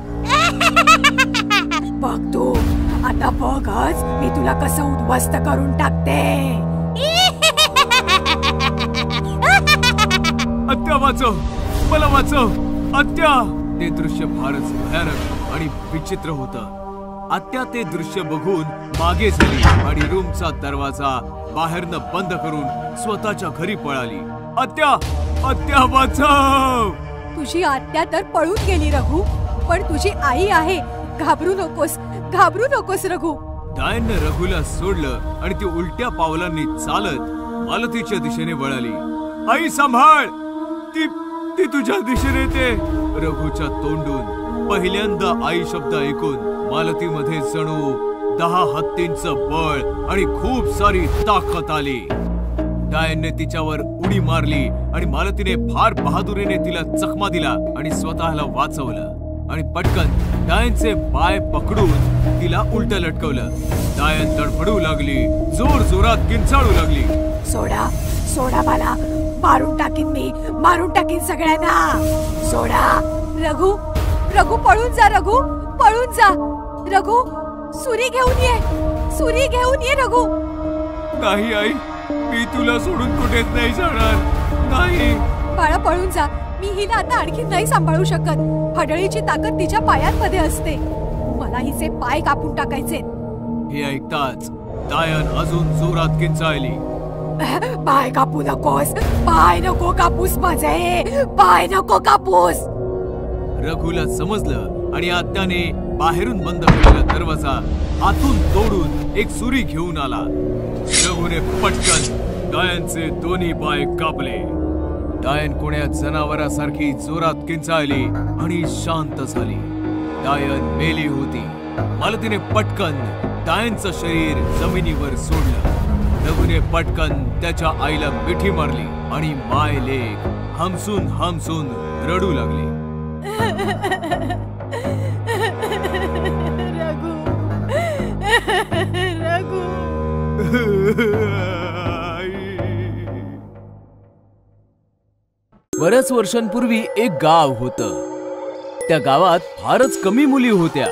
बघ तू, आता बघच मी तुला कसं उद्ध्वस्त करून टाकते. आत्या वाचव, मला वाचव, आत्या. ते दृश्य फारच भयानक आणि विचित्र होतं. आत्या ते दृश्य बघून मागे झाली आणि रूमचा दरवाजा बाहेरनं बंद करून स्वतःच्या घरी पळाली. आत्या, आत्या वाचव! तुझी आत्या तर पळून गेली रघु, पण तुझी आई आहे. घाबरू नकोस रघु. डायननं रघुला सोडलं आणि ती उलट्या पावलांनी चालत मालतीच्या दिशेने वळाली. आई सांभाळ, ती तुझ्या दिशेने येते. रघुच्या तोंडून पहिल्यांदा आई शब्द ऐकून मालतीमध्ये जणू 10 हत्तींचं बळ आणि खूप सारी ताकद आली. डायनने तिच्यावर उडी मारली आणि मालतीने फार बहादुरीने तिला चकमा दिला आणि स्वतःला वाचवलं. आणि पटकन डायनचे पाय पकडून तिला उलट लटकवलं. डायन तडफडू लागली, जोर जोरात किंचाळू लागली. सोडा मला, मारून टाकीन सगळ्यांना. सोडा. रघु पळून जा. रघु सुरी घेऊन ये रघु. नाही आई, मी तुला सोडून कुठेच नाही जाणार. नाही बाळा, पळून जा. मी हिला आता आणखी नाही सांभाळू शकत. हडळीची ताकद तिच्या पायांमध्ये असते. मला हिचे पाय कापून टाकायचे. हे ऐकताच डायन अजून जोरात किंचाळली. पाय कापू नकोस, पाय नको कापूस माझे, पाय नको कापूस. रघुला समजलं आणि आत्याने बाहेरून बंद केलेला दरवाजा आतून तोडून एक सुरी घेऊन आला. रघुने पटकन डायनचे दोन्ही पाय कापले. डायन कोण्या जनावरासारखी जोरात किंचाळली आणि शांत झाली. डायन मेली होती. मालतीने पटकन डायनचं शरीर जमिनीवर सोडलं. रघुने पटकन त्याच्या आईला मिठी मारली आणि माय लेक हमसून रडू लागली. रघु. बऱ्याच वर्षांपूर्वी एक गाव होतं. त्या गावात फारच कमी मुली होत्या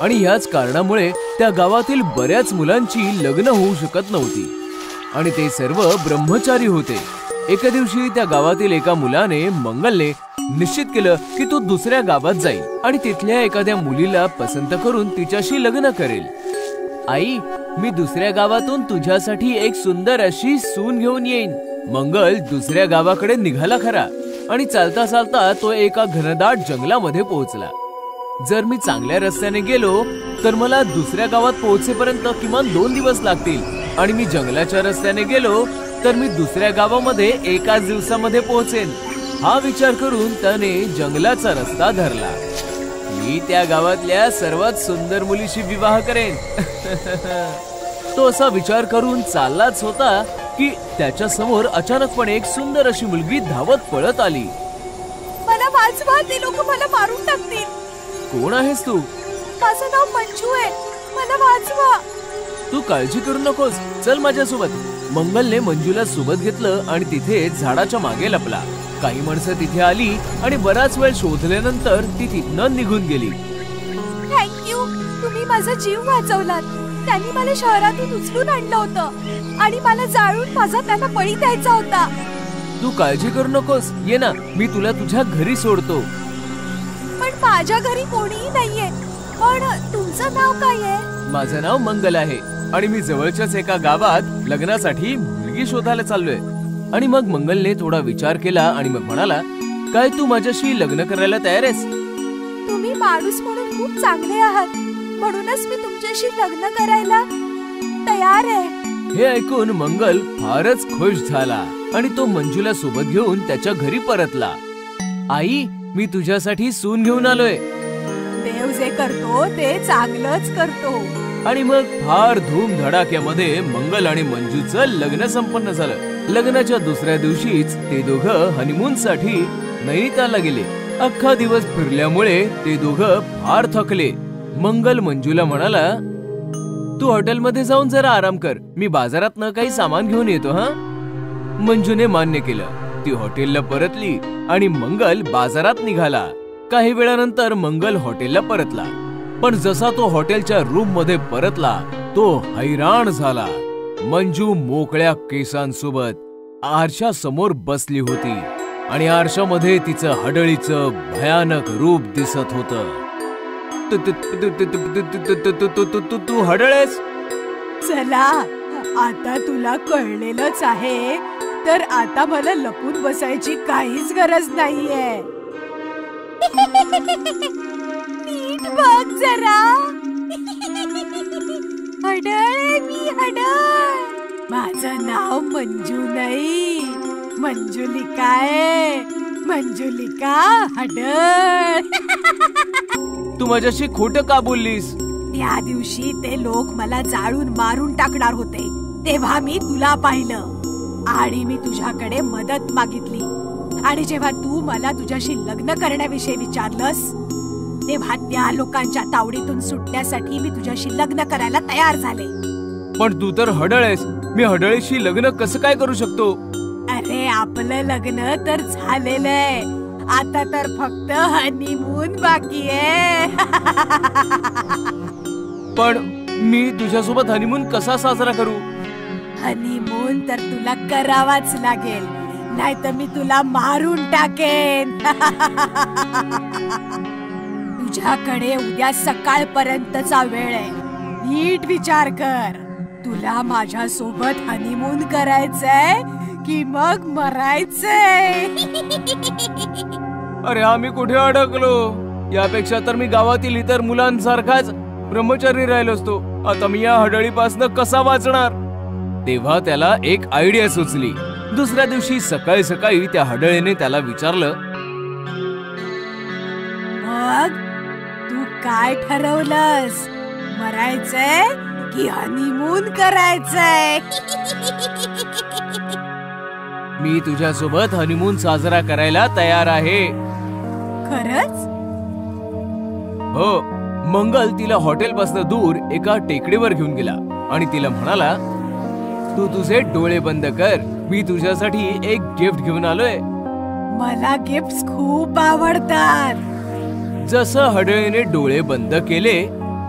आणि ह्याच कारणामुळे त्या गावातील बऱ्याच मुलांची लग्न होऊ शकत नव्हती आणि ते सर्व ब्रह्मचारी होते. एका दिवशी त्या गावातील एका मुलाने मंगलने निश्चित केलं की तो दुसऱ्या गावात जाईल आणि तिथल्या एखाद्या मुलीला पसंत करून तिच्याशी लग्न करेल. आई, मी दुसऱ्या गावातून तुझ्यासाठी एक सुंदर अशी सून घेऊन येईन. मंगल दुसऱ्या गावाकडे निघाला खरा आणि चालता चालता तो एका घनदाट जंगलामध्ये पोहोचला. जर मी चांगल्या रस्त्याने गेलो तर मला दुसऱ्या गावात पोहोचेपर्यंत किमान 2 दिवस लागतील आणि मी जंगलाच्या रस्त्याने गेलो तर मी दुसऱ्या गावामध्ये एकाच दिवसामध्ये पोहोचेन. हा विचार करून त्याने जंगलाचा रस्ता धरला. मी त्या गावातल्या सर्वात सुंदर मुलीशी विवाह करेन. तो असा विचार करून चाललाच होता की त्याच्या समोर अचानकपणे एक सुंदर अशी मुलगी धावत पळत आली. मला वाचवा, ते लोक मला मारून टाकतील. कोण आहेस तू? माझं नाव मंजू आहे, मला वाचवा. तू काळजी करू नकोस, चल माझ्यासोबत. मंगलने मंजूला सोबत घेतलं आणि तिथे झाडाच्या मागे लपला. काही माणसं तिथे आली आणि बराच वेळ शोधल्यानंतर ती तिथनं निघून गेली. थँक्यू, तुम्ही माझा जीव वाचवलात. त्यांनी मला शहरातून उचलून आणलं होतं आणि मला जाळून माझा त्यांना बळी द्यायचा होता. तू काळजी करू नकोस, ये ना, मी तुला तुझ्या घरी सोडतो. पण माझ्या घरी कोणीही नाहीये. पण तुमचं नाव काय आहे? माझं नाव मंगल आहे आणि मी जवळच्याच एका गावात लग्नासाठी मुलगी शोधायला चाललोय. आणि मग मंगलने थोडा विचार केला आणि मग म्हणाला, काय तू माझ्याशी लग्न करायला तयार आहेस? तुम्ही माणूस म्हणून खूप चांगले आहात, म्हणूनच मी तुमच्याशी लग्न करायला तयार आहे. हे ऐकून मंगल फारच खुश झाला आणि तो मंजूला सोबत घेऊन त्याच्या घरी परतला. आई, मी तुझ्यासाठी सून घेऊन आलोय. देव जे करतो ते चांगलंच करतो. आणि मग फार धूम धडाक्यामध्ये मंगल आणि मंजूचं लग्न संपन्न झालं. लग्नाच्या दुसऱ्या दिवशीच ते दोघं हनीमून साठी नैनितालला गेले. अख्खा दिवस फिरल्यामुळे ते दोघं फार थकले. मंगल मंजूला म्हणाला, तू हॉटेलमध्ये जाऊन जरा आराम कर, मी बाजारातनं काही सामान घेऊन येतो. हा. मंजूने मान्य केलं. ती हॉटेलला परतली आणि मंगल बाजारात निघाला. काही वेळानंतर मंगल हॉटेलला परतला, पण जसा तो हॉटेलच्या रूम मध्ये परतला तो हैराण झाला. मंजू मोकळ्या केसांसोबत आरशा समोर बसली होती आणि आरशामध्ये तिचं हडळीचं भयानक रूप दिसत होतं. तू हडळ आहेस? चला आता तुला कळलेलंच आहे, तर आता मला लपून बसायची काहीच गरज नाहीये. नीट बघ जरा. हडळ मी हडळ. माझं नाव मंजू नाही, मंजुलिका आहे. मंजुलिका हडळ. तू माझ्याशी खोटं का बोललीस? त्या दिवशी ते लोक मला जाळून मारून टाकणार होते, तेव्हा मी तुला पाहिलं आणि मी तुझ्याकडे मदत मागितली. आणि जेव्हा तू मला तुझ्याशी लग्न करण्याविषयी विचारलंस, तेव्हा त्या लोकांच्या तावडीतून सुटण्यासाठी मी तुझ्याशी लग्न करायला तयार झाले. पण तू तर हडळ आहेस. मी हडळीशी लग्न कसं काय करू शकतो? अरे आपलं लग्न तर झालेलंय, आता तर फक्त हनीमून बाकी आहे. पण मी तुझ्यासोबत हनीमून कसा साजरा करू? हनीमून तर तुला करावाच लागेल, नाहीतर मी तुला मारून टाकेन. तुझ्याकडे उद्या सकाळपर्यंतचा वेळ आहे. नीट विचार कर. तुला माझ्या सोबत हनीमून करायचंय की मग मरायचंय? अरे आम्ही कुठे अडकलो? यापेक्षा तर मी गावातील इतर मुलांसारखाच ब्रह्मचारी राहिलो असतो. आता मी या हडळीपासनं कसा वाचणार? तेव्हा त्याला एक आयडिया सुचली. दुसऱ्या दिवशी सकाळी सकाळी त्या हडळीने त्याला विचारलं, मग तू काय ठरवलंस? मरायचंय की हनीमून करायचंय? मी तुझ्यासोबत हनीमून साजरा करायला तयार आहे. खरंच? हो. मंगल तिला हॉटेलपासून दूर एका टेकडीवर घेऊन गेला आणि तिला म्हणाला, तू तुझे डोळे बंद कर, मी तुझ्यासाठी एक गिफ्ट घेऊन आलोय. मला गिफ्ट्स खूप आवडतात. जसं हडळीने डोळे बंद केले,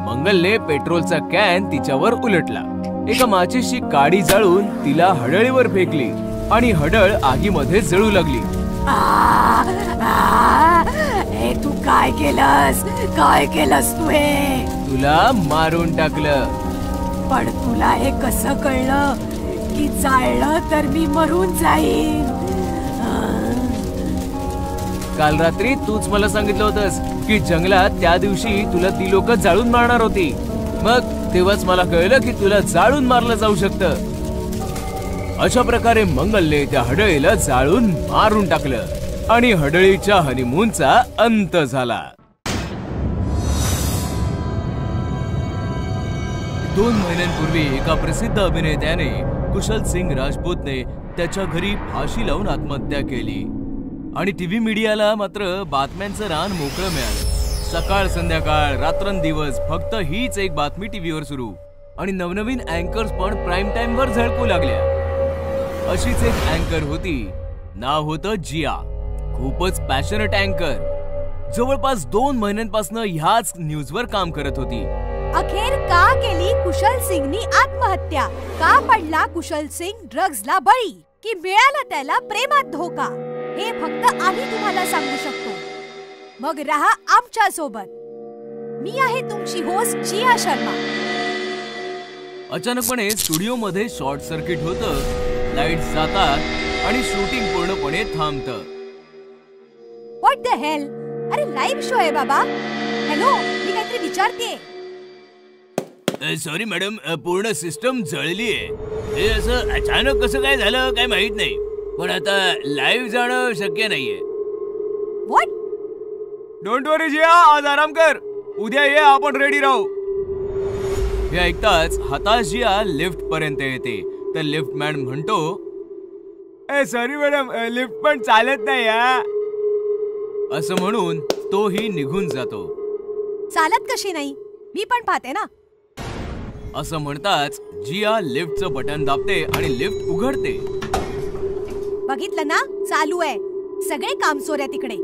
मंगलने पेट्रोलचा कॅन तिच्यावर उलटला. एका माचीची काडी जाळून तिला हडळीवर फेकली आणि हडळ आगीमध्ये जळू लागली. हे तू काय केलंस? काय केलंस तू? हे तुला मारून टाकलं. पण तुला हे कसं कळलं की जाळलं तर मी मरून जाईन? काल रात्री तूच मला सांगितलं होतंस की जंगलात त्या दिवशी तुला ती लोक जाळून मारणार होती. मग तेव्हाच मला कळलं की तुला जाळून मारलं जाऊ शकतं. अशा प्रकारे मंगलने त्या हडळीला जाळून मारून टाकलं आणि हडळीच्या हनीमूनचा अंत झाला. 2 महिन्यांपूर्वी एका प्रसिद्ध अभिनेत्याने कुशल सिंग राजपूतने त्याच्या घरी फाशी लावून आत्महत्या केली आणि टीव्ही मीडियाला मात्र बातम्यांचं रान मोकळं मिळालं. सकाळ संध्याकाळ रात्रंदिवस फक्त हीच एक बातमी टीव्हीवर सुरू आणि नवनवीन अँकर्स पण प्राईम टाइम वर झळकू लागल्या. अशीच एक अँकर होती. नाव होतं जिया. खूपच पॅशनेट अँकर. जवळपास 2 महिन्यांपासून ह्याच न्यूजवर काम करत होती. अखेर का केली कुशल सिंगनी आत्महत्या? का पडला कुशल सिंग ड्रग्जला बळी? की मिळाला त्याला प्रेमात धोका? हे फक्त आम्ही तुम्हाला सांगू शकतो. मग रहा आमच्या सोबत. मी आहे तुमची होस्ट जिया शर्मा. अचानकपणे स्टुडिओ मध्ये शॉर्ट सर्किट होतं. लाईट जातात आणि शूटिंग पूर्णपणे थांबतं. What the hell? अरे लाईव्ह शो आहे बाबा. हॅलो, मी काहीतरी विचारतेय. सॉरी मॅडम, पूर्ण सिस्टम जळलीये. हे असं अचानक कसं काय झालं काय माहित नाही, पण आता लाईव्ह जाणं शक्य नाहीये. व्हॉट? डोंट वरी जिया, आज आराम कर. उद्या ये, आपण रेडी राहू. हे ऐकताच हताश जिया लिफ्ट पर्यंत येते. तर लिफ्ट मॅन म्हणतो, सॉरी मॅडम, लिफ्ट पण चालत नाही. असं म्हणून तोही निघून जातो. चालत कशी नाही? मी पण पाहते ना. असं म्हणताच जिया लिफ्टचं बटन दाबते आणि लिफ्ट उघडते. बघितलं ना, चालू आहे. सगळे कामचोर आहे तिकडे.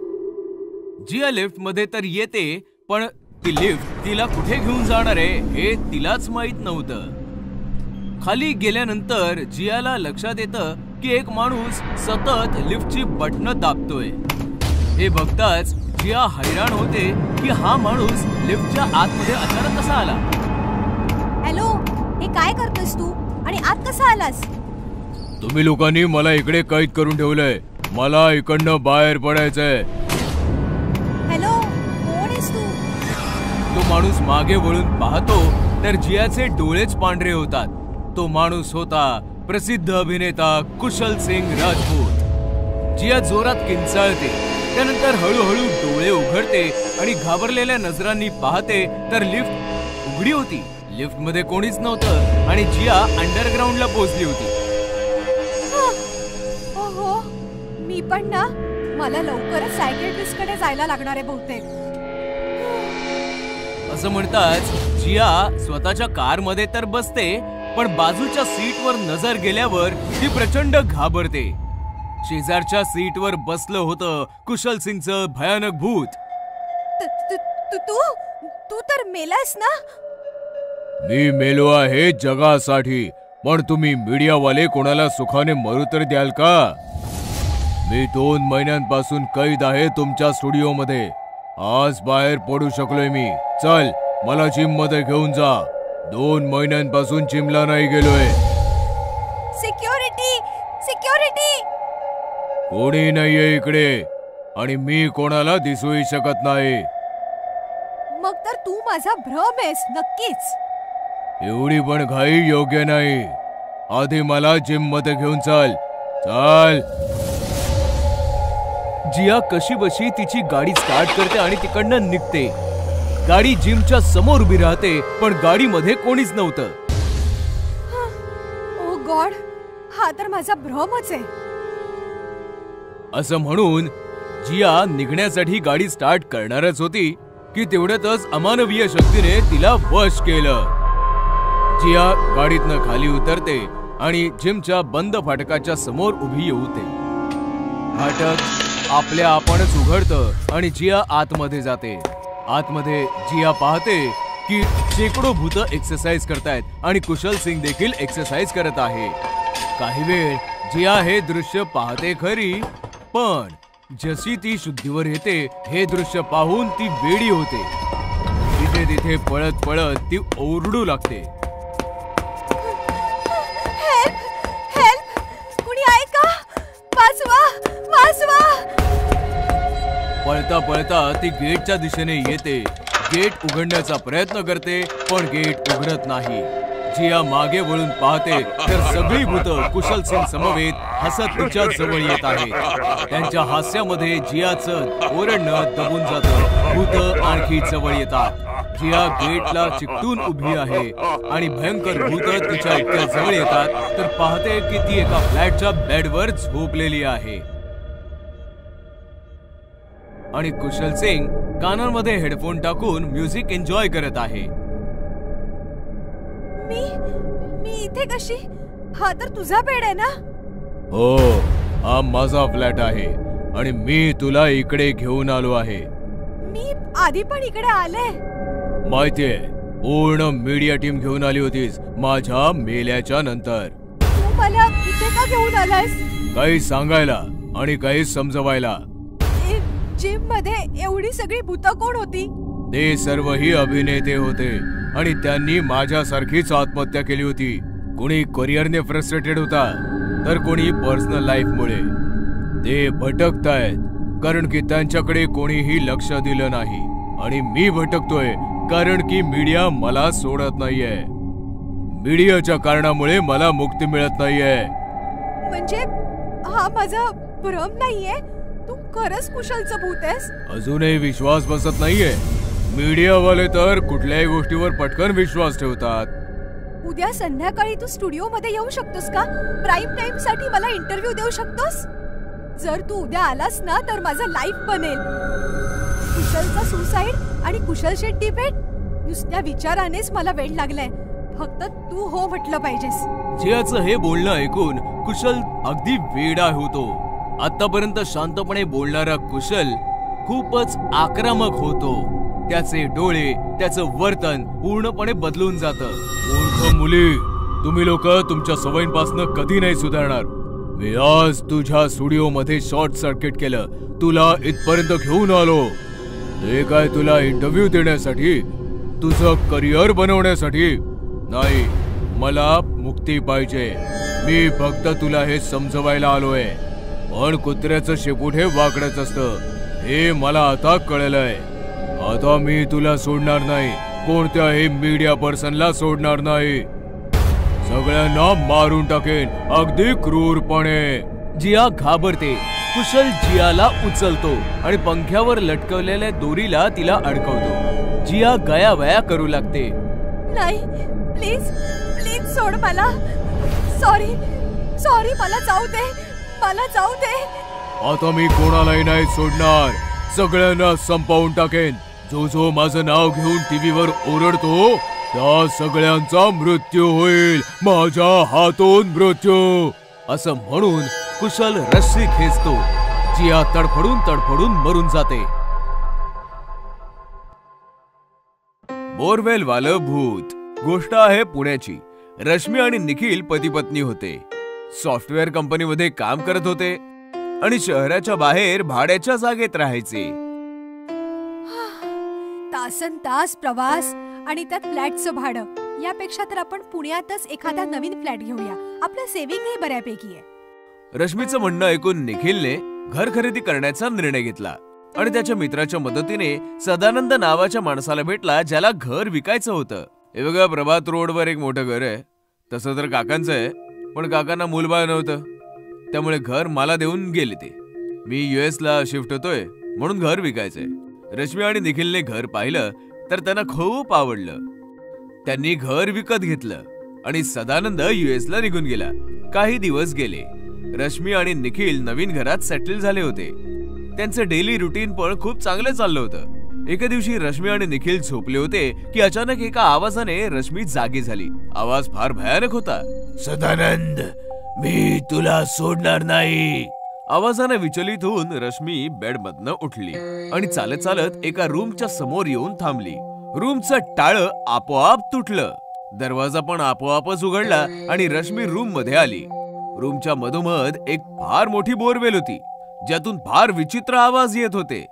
जिया लिफ्ट मध्ये तर येते, पण ती लिफ्ट तिला कुठे घेऊन जाणार आहे हे तिलाच माहित नव्हतं. खाली गेल्यानंतर जियाला लक्षात येतं की एक माणूस सतत लिफ्टची बटणं दाबतोय. हे बघताच जिया हैराण होते की हा माणूस लिफ्टच्या आतमध्ये अचानक कसा आला. हॅलो, हे काय करतोस तू? आणि आत कसा आलास? तुम्ही लोकांनी मला इकडे कैद करून ठेवलंय. मला इकडनं बाहेर पडायचंय. हॅलो, कोण आहेस तू? तो माणूस मागे वळून पाहतो तर जियाचे डोळेच पांढरे होतात. तो माणूस होता प्रसिद्ध अभिनेता कुशल सिंग राजपूत. जिया जोरात किंचाळते. त्यानंतर हळूहळू डोळे उघडते आणि घाबरलेल्या नजरांनी पाहते तर लिफ्ट उघडी होती. लिफ्ट मध्ये कोणीच नव्हतं आणि जिया अंडरग्राऊंडला पोहोचली होती. ओहो, मी पण ना, मला लवकरच सायकियाट्रिस्ट कडे जायला लागणार आहे बहुतेक. असं म्हणताच जिया स्वतःच्या कार मध्ये तर बसते, पण बाजूच्या सीटवर नजर गेल्यावर ती प्रचंड घाबरते. शेजारच्या सीटवर बसलं होतं कुशल सिंगचं भयानक भूत. तू तर मेलास ना? मी मेलो आहे जगासाठी, पण तुम्ही मीडियावाले कोणाला सुखाने मरू तर द्याल का? मी 2 महिन्यांपासून कैद आहे तुमच्या स्टुडिओमध्ये. आज बाहेर पडू शकलोय मी. चल, मला जिम मध्ये घेऊन जा. 2 महिन्यांपासून जिमला नाही गेलोय. Security, security! कोणी नाहीये इकडे आणि मी कोणाला दिसूही शकत नाही. मग तर तू माझा भ्रम आहेस नक्कीच. एवढी पण घाई योग्य नाही. आधी मला जिम मध्ये घेऊन चल. चल. जिया कशी बशी तिची गाडी स्टार्ट करते आणि तिकडनं निघते. गाडी जिमच्या समोर उभी राहते, पण गाडीमध्ये कोणीच नव्हतं. ओ गॉड, हा तर माझा भ्रमच आहे. असं म्हणून जिया निघण्यासाठी गाडी स्टार्ट करणारच होती की तेवढ्यातच अमानवीय शक्तीने तिला वश केलं. जिया गाडीतनं खाली उतरते आणि जिमच्या बंद फाटकाच्या समोर उभी होते. फाटक आपल्या आपणच उघडतं आणि जिया आतमध्ये जाते. आतमध्ये जिया पाहते की शेकडो भूत एक्सरसाइज करतायत आणि कुशल सिंग देखील एक्सरसाइज करत आहे. काही वेळ जिया हे दृश्य पाहते खरी, पण जशी ती शुद्धीवर येते हे दृश्य पाहून ती वेडी होते. तिथे तिथे पळत पळत ती ओरडू लागते. Help, help! कुणी आहे का? वाचवा, वाचवा! पळता पळता ती गेटच्या दिशेने येते. गेट उघडण्याचा प्रयत्न करते, पण गेट उघडत नाही. जिया मागे वळून पाहते तर सगळी भूतं कुशल सिंग समवेत हसत तिच्या जवळ येत आहेत. त्यांच्या हास्यामध्ये जियाचं ओरडणं दबून जातं. भूतं आणखी जवळ येतात. जिया गेटला चिकटून उभी आहे आणि भयंकर भूतं तिच्या इतक्या जवळ येतात तर पाहते की ती एका फ्लॅटच्या बेडवर झोपलेली आहे आणि कुशल सिंग कानांमध्ये हेडफोन टाकून म्युझिक एन्जॉय करत आहे. मी इथे कशी? हा तर तुझा बेड आहे ना? हो, हा माझा फ्लॅट आहे आणि मी तुला इकडे घेऊन आलो आहे. मी आधी पण इकडे आले. माहितीये, पूर्ण मीडिया टीम घेऊन आली होतीस माझ्या मेल्याच्या नंतर. तू मला इथे का घेऊन आलास? काही सांगायला आणि काही समजवायला. जिम मध्ये एवढी सगळी भूतं कोण होती? ते सर्वही अभिनेते होते आणि त्यांनी माझ्यासारखीच आत्महत्या केली होती. कोणी करिअरने फ्रस्ट्रेटेड होता तर कोणी पर्सनल लाईफ मुळे. ते भटकतायत कारण की त्यांच्याकडे कोणीही लक्ष दिलं नाही आणि मी भटकतोय कारण की मीडिया मला सोडत नाहीये. मीडियाच्या कारणामुळे मला मुक्ती मिळत नाहीये. म्हणजे हा माझा भ्रम नाहीये? तू खरंच कुशलचं भूत आहेस? अजूनही विश्वास बसत नाहीये. मीडियावाले तर कुठल्याही गोष्टीवर पटकन विश्वास ठेवतात. उद्या संध्याकाळी तू स्टुडिओ मध्ये येऊ शकतोस का? प्राईम टाइम साठी मला इंटरव्ह्यू देऊ शकतोस? जर तू उद्या आलास ना तर माझं लाईफ बनेल. कुशलचा सुसाईड आणि कुशल शेट्टी भेट, नुसत्या विचारानेच मला वेळ लागलाय. फक्त तू हो म्हटलं पाहिजेस. जियाचं हे बोलणं ऐकून कुशल अगदी वेडा होतो. आतापर्यंत शांतपणे बोलणारा कुशल खूपच आक्रमक होतो. त्याचे डोळे, त्याचं वर्तन पूर्णपणे बदलून जातं. मूर्ख मुली, तुम्ही लोक तुमच्या सवयींपासून कधी नाही सुधारणार. मी आज तुझ्या स्टुडिओ मध्ये शॉर्ट सर्किट केलं. तुला इथपर्यंत घेऊन आलो. हे काय तुला इंटरव्ह्यू देण्यासाठी? तुझं करिअर बनवण्यासाठी नाही. मला मुक्ती पाहिजे. मी फक्त तुला हे समजवायला आलोय. पण कुत्र्याचं शेपूट हे वाकडच असतं हे मला आता कळलंय. आता मी तुला सोडणार नाही. कोणत्याही मीडिया पर्सनला सोडणार नाही. सगळ्यांना मारून टाकेन अगदी क्रूरपणे. जिया घाबरते. कुशल जियाला उचलतो आणि पंख्यावर लटकवलेल्या दोरीला तिला अडकवतो. जिया गयावया करू लागते. नाही, प्लीज प्लीज सोड मला. सॉरी सॉरी, मला जाऊ दे, मला जाऊ दे. आता मी कोणालाही नाही सोडणार. सगळ्यांना संपवून टाकेन. जो जो माझं नाव घेऊन टीव्हीवर ओरडतो त्या सगळ्यांचा मृत्यू होईल. माझ्या हातून मृत्यू. असं म्हणून कुशल रस्सी खेचतो. जिया तडफडून तडफडून मरून जाते. बोरवेल वालं भूत. गोष्ट आहे पुण्याची. रश्मी आणि निखिल पती पत्नी होते. सॉफ्टवेअर कंपनीमध्ये काम करत होते आणि शहराच्या बाहेर भाड्याच्या जागेत राहायचे. तासन तास प्रवास आणि त्यात फ्लॅटचं भाडं. यापेक्षा तर आपण पुण्यातच एखादा नवीन फ्लॅट घेऊया. आपलं सेव्हिंगही बऱ्यापैकी आहे. रश्मीचं म्हणणं ऐकून निखिलने घर खरेदी करण्याचा निर्णय घेतला आणि त्याच्या मित्राच्या मदतीने सदानंद नावाच्या माणसाला भेटला ज्याला घर विकायचं होतं. हे बघा, प्रभात रोडवर एक मोठं घर आहे. तसं तर काकांचं आहे, पण काकांना मूलबाळ नव्हतं त्यामुळे घर मला देऊन गेले ते. मी US ला शिफ्ट होतोय म्हणून घर विकायचंय. रश्मी आणि निखिलने घर पाहिलं तर त्यांना खूप आवडलं. त्यांनी घर विकत घेतलं आणि सदानंद US ला निघून गेला. काही दिवस गेले. रश्मी आणि निखिल नवीन घरात सेटल झाले होते. त्यांचं डेली रुटीन पण खूप चांगलं चाललं होतं. एके दिवशी रश्मी आणि निखिल झोपले होते की अचानक एका आवाजाने रश्मी जागी झाली. आवाज फार भयानक होता. सदानंद, मी तुला सोडणार नाही. आवाजाने विचलित होऊन रश्मी बेडमधनं उठली आणि चालत चालत एका रूमच्या समोर येऊन थांबली. रूमचं टाळं आपोआप तुटलं. दरवाजा पण आपोआपच उघडला आणि रश्मी रूम मध्ये आली. रूमच्या मधोमध एक फार मोठी बोरवेल होती ज्यातून फार विचित्र आवाज येत होते.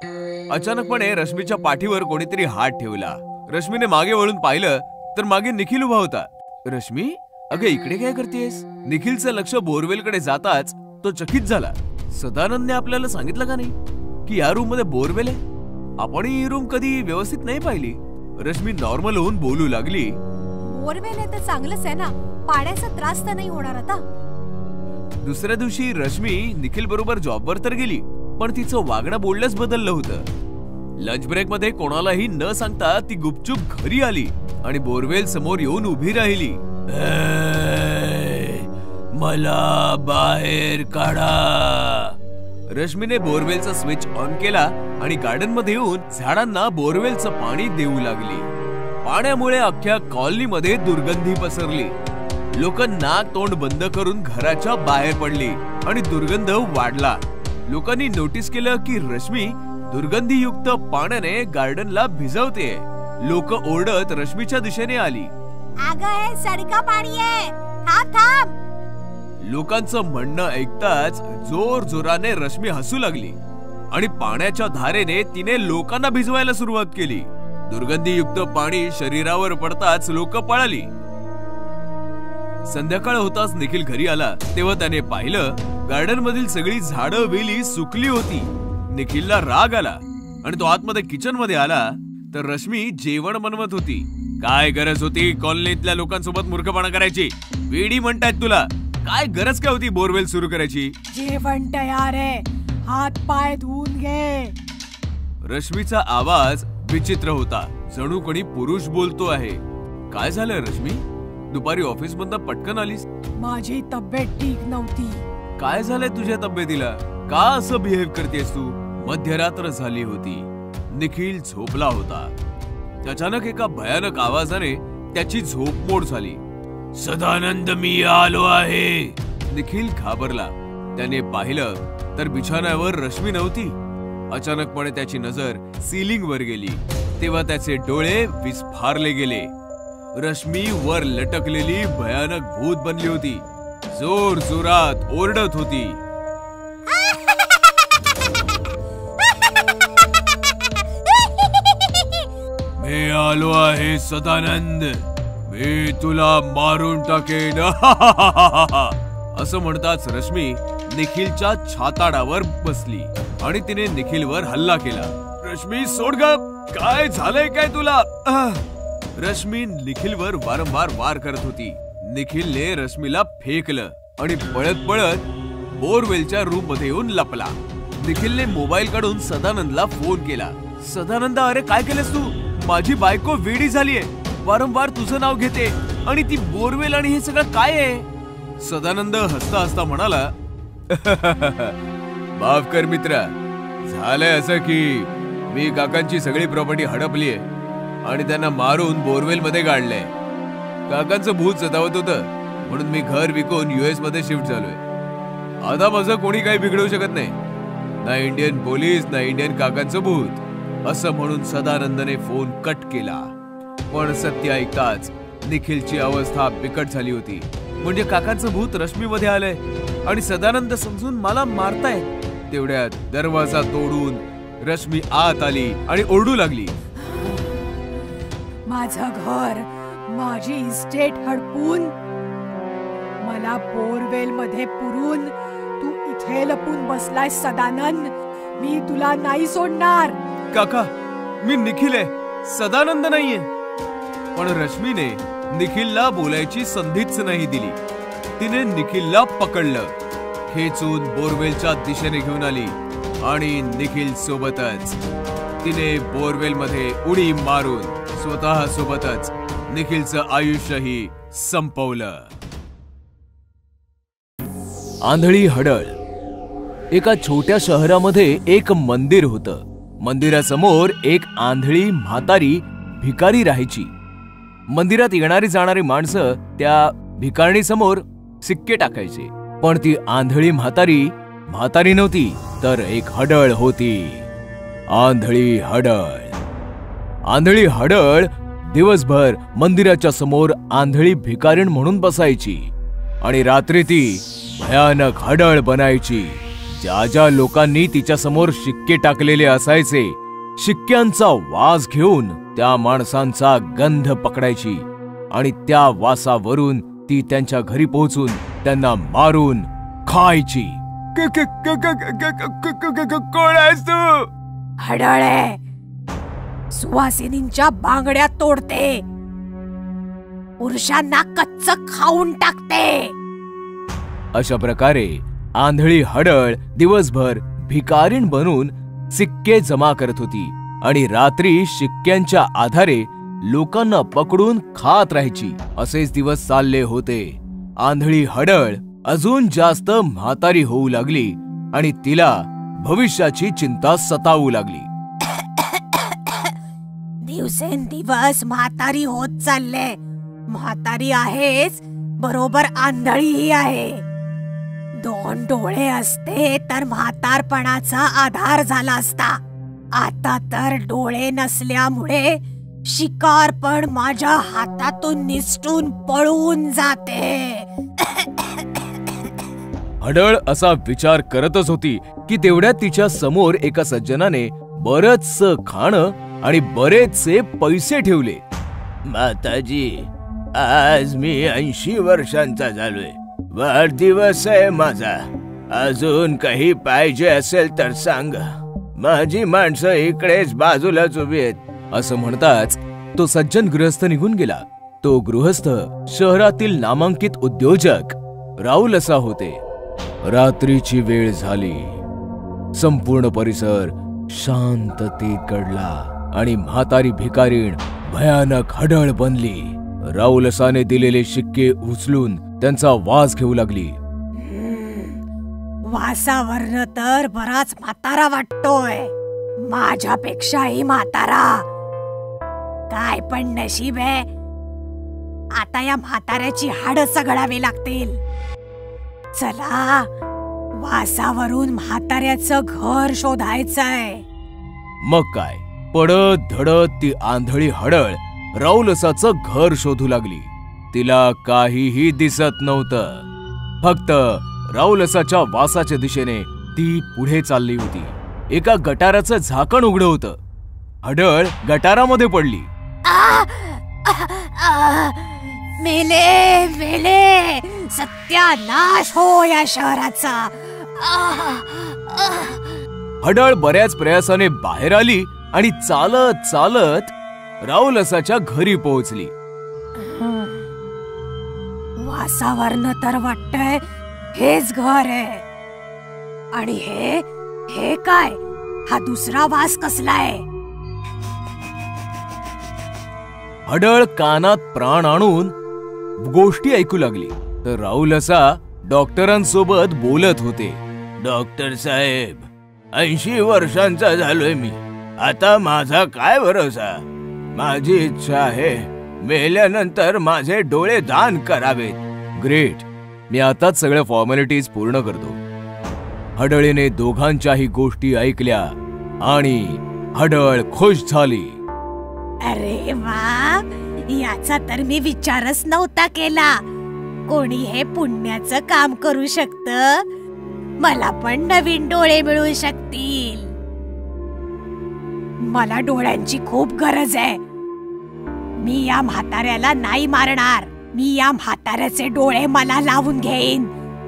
अचानकपणे रश्मीच्या पाठीवर कोणीतरी हात ठेवला. रश्मीने मागे वळून पाहिलं तर मागे निखिल उभा होता. रश्मी, अगं इकडे काय करतेस? निखिलचं लक्ष बोरवेलकडे जाताच तो चकित झाला. सदानंदने आपल्याला सांगितलं का नाही की या रूम मध्ये बोरवेल आहे? आपण ही रूम कधी व्यवस्थित नाही पाहिली. रश्मी नॉर्मल होऊन बोलू लागली. बोरवेल आहे तर चांगलंच आहे ना, पाण्याचा त्रास तर नाही होणार आता. दुसऱ्या दिवशी रश्मी निखिल बरोबर जॉबवर तर गेली, पण तिचं वागणं बोलणंच बदललं होतं. लंच ब्रेक मध्ये कोणालाही न सांगता ती गुपचूप घरी आली आणि बोरवेल समोर येऊन उभी राहिली. मला बाहेर काढा. रश्मीने बोरवेलचा स्विच ऑन केला आणि गार्डन मध्ये येऊन झाडांना बोरवेलचं पाणी देऊ लागली. पाण्यामुळे अख्ख्या कॉलनीमध्ये दुर्गंधी पसरली. लोक नाक तोंड बंद करून घराच्या बाहेर पडली आणि दुर्गंध वाढला. लोकांनी नोटीस केलं की रश्मी दुर्गंधीयुक्त पाण्याने गार्डनला भिजवते. लोक ओरडत रश्मीच्या दिशेने आली. अगं हे सडका पाणी आहे, थांब थांब. लोकांचं म्हणणं ऐकताच जोर जोराने रश्मी हसू लागली आणि पाण्याच्या धारेने तिने लोकांना भिजवायला सुरुवात केली. दुर्गंधीयुक्त पाणी शरीरावर पडताच लोक पळाली. संध्याकाळ होताच निखिल घरी आला तेव्हा त्याने पाहिलं गार्डन मधील सगळी झाडं वेली सुकली होती. निखिलला राग आला आणि तो आतमध्ये किचन मध्ये आला तर रश्मी जेवण बनवत होती. काय गरज होती कॉलनीतल्या लोकांसोबत मूर्खपणा करायची? वेडी म्हणतायत तुला. काय गरज काय होती बोरवेल सुरू करायची? जेवण तयार आहे, हात पाय धुवून घे. रश्मीचा आवाज विचित्र होता, जणू कोणी पुरुष बोलतो आहे. काय झालं रश्मी? दुपारी ऑफिस मधनं पटकन आलीस? माझी तब्येत ठीक नव्हती. काय झालंय तुझ्या तब्येतीला? का असं बिहेव करतेस तू? मध्यरात्र झाली होती. निखिल झोपला होता. अचानक एका भयानक आवाजाने त्याची झोप मोड झाली. सदानंद, मी आलो आहे. निखिल घाबरला. त्याने पाहिलं तर बिछाण्यावर रश्मी नव्हती. अचानकपणे त्याची नजर सीलिंग वर गेली तेव्हा त्याचे डोळे विस्फारले गेले. रश्मी वर लटकलेली भयानक भूत बनली होती. जोर जोरात ओरडत होती. मी आलो आहे सदानंद, मी तुला मारून टाकेन. असं म्हणताच रश्मी निखिलच्या छाताडावर बसली आणि तिने निखिलवर हल्ला केला. रश्मी सोड ग, काय झालंय काय तुला? रश्मी निखिलवर वारंवार वार करत होती. निखिलने रश्मीला फेकलं आणि पळत पळत बोरवेलच्या रूम मध्ये येऊन लपला. निखिलने मोबाईल काढून सदानंदला फोन केला. सदानंद, अरे काय केलंस तू? माझी बायको वेडी झालीये, वारंवार तुझं नाव घेते आणि ती बोरवेल आणि हे सगळं काय आहे? सदानंद हसता हसता म्हणाला, माफ कर मित्रा, झालंय असं की मी काकांची सगळी प्रॉपर्टी हडपलीये आणि त्यांना मारून बोरवेल मध्ये गाडलंय. काकांचं भूत सतावत होतं म्हणून मी घर विकून US मध्ये शिफ्ट झालोय. आता माझं कोणी काही बिघडवू शकत नाही, ना इंडियन पोलीस ना इंडियन काकांचं भूत. असं म्हणून सदानंदने फोन कट केला. पण सत्य ऐकताच निखिलची अवस्था बिकट झाली होती. म्हणजे काकांचं भूत रश्मीमध्ये आलंय आणि सदानंद समजून मला मारताय. तेवढ्यात दरवाजा तोडून रश्मी आत आली आणि ओरडू लागली, माझं घर, माझी इस्टेट हडपून, मला बोरवेल मध्ये पुरून तू इथे लपून बसलाय सदानंद. मी तुला नाही सोडणार. काका, मी निखिल आहे, सदानंद नाहीये. पण रश्मीने निखिलला बोलायची संधीच नाही दिली. तिने निखिलला पकडलं, खेचून बोरवेलच्या दिशेने घेऊन आली आणि निखिल सोबतच तिने बोरवेल मध्ये उडी मारून स्वतः सोबतच निखिलचं आयुष्यही संपवलं. आंधळी हडळ. एका छोट्या शहरामध्ये एक मंदिर होतं. मंदिरासमोर एक आंधळी म्हातारी भिकारी राहायची. मंदिरात येणारी जाणारी माणसं त्या भिकारणीसमोर सिक्के टाकायचे. पण ती आंधळी म्हातारी नव्हती, तर एक हडळ होती. आंधळी हडळ दिवसभर मंदिराच्या समोर आंधळी भिकारीण म्हणून बसायची आणि रात्री ती भयानक हडळ बनायची. ज्या लोकांनी तिच्या समोर शिक्के टाकलेले असायचे, शिक्क्यांचा वास घेऊन त्या माणसांचा गंध पकडायची आणि त्या वासावरून ती त्यांच्या घरी पोहोचून त्यांना मारून खायची. कोण आहेस तू? हडळे, सुवासिनींच्या बांगड्या तोडते, पुरुषांना कच्च खाऊन टाकते. अशा प्रकारे आंधळी हडळ दिवसभर भिकारीण बनून सिक्के जमा करत होती आणि रात्री शिक्क्यांच्या आधारे लोकांना पकडून खात राहायची. असेच दिवस चालले होते. आंधळी हडळ अजून जास्त म्हातारी होऊ लागली आणि तिला भविष्याची चिंता सतावू लागली. दिवसेंदिवस म्हातारी होत चालले. म्हातारी आहेच, बरोबर आंधळीही आहे. 2 डोळे असते तर म्हातारपणाचा आधार झाला असता. आता तर डोळे नसल्यामुळे शिकार पण माझ्या हातातून निसटून पळून जाते. हडळ असा विचार करतच होती की तेवढ्यात तिच्या समोर एका सज्जनाने बरंचसं खाणं आणि बरेचसे पैसे ठेवले. माताजी, आज मी 80 वर्षांचा झालोय. वाढदिवस आहे माझा. अजून काही पाहिजे असेल तर सांग. माझी माणसं इकडेच बाजूलाच उभी आहेत. असं म्हणताच तो सज्जन गृहस्थ निघून गेला. तो गृहस्थ शहरातील नामांकित उद्योजक राहुल असा होते. रात्रीची वेळ झाली. संपूर्ण परिसर शांततेत गडला आणि म्हातारी भिकारीण भयानक हडळ बनली. राहुल असाने दिलेले शिक्के उचलून त्यांचा वास घेऊ लागली. वासावरनं तर बराच म्हातारा वाटतोय, माझ्यापेक्षाही म्हातारा. काय पण नशीब आहे, आता या म्हाताऱ्याची हाडं सगळावी लागतील. चला, वासावरून म्हाताऱ्याचं घर शोधायचंय. मग काय, पडत धडत ती आंधळी हडळ राहुलसाचं घर शोधू लागली. तिला काहीही दिसत नव्हतं. फक्त राहुलसाच्या वासाच्या दिशेने ती पुढे चालली होती. एका गटाराचं झाकण उघडं होतं. हडळ गटारामध्ये पडली. मेले मेले, सत्यानाश हो या शहराचा. हडळ बऱ्याच प्रयासाने बाहेर आली आणि चालत चालत रावलसाच्या घरी पोहोचली. वासावरनं तर वाटतंय हेच घर आहे. आणि हे काय, हा दुसरा वास कसलाय? हडळ कानात प्राण आणून गोष्टी ऐकू लागली तर राहुलसा डॉक्टरांसोबत बोलत होते. डॉक्टर साहेब, 80 वर्षांचा झालोय मी. आता माझा काय भरोसा. माझी इच्छा आहे मेल्यानंतर माझे डोळे दान करावेत. ग्रेट, मी आताच सगळ्या फॉर्मॅलिटीज पूर्ण करतो. हडळीने दोघांच्याही गोष्टी ऐकल्या आणि हडळ खुश झाली. अरे वा, याचा तर मी विचारच नव्हता केला. कोणी हे पुण्याचं काम करू शकतं. मला पण नवीन डोळे मिळू शकतील. मला डोळ्यांची खूप गरज आहे. मी या म्हाताऱ्याला नाही मारणार. मी या म्हाताऱ्याचे डोळे मला लावून घेईन.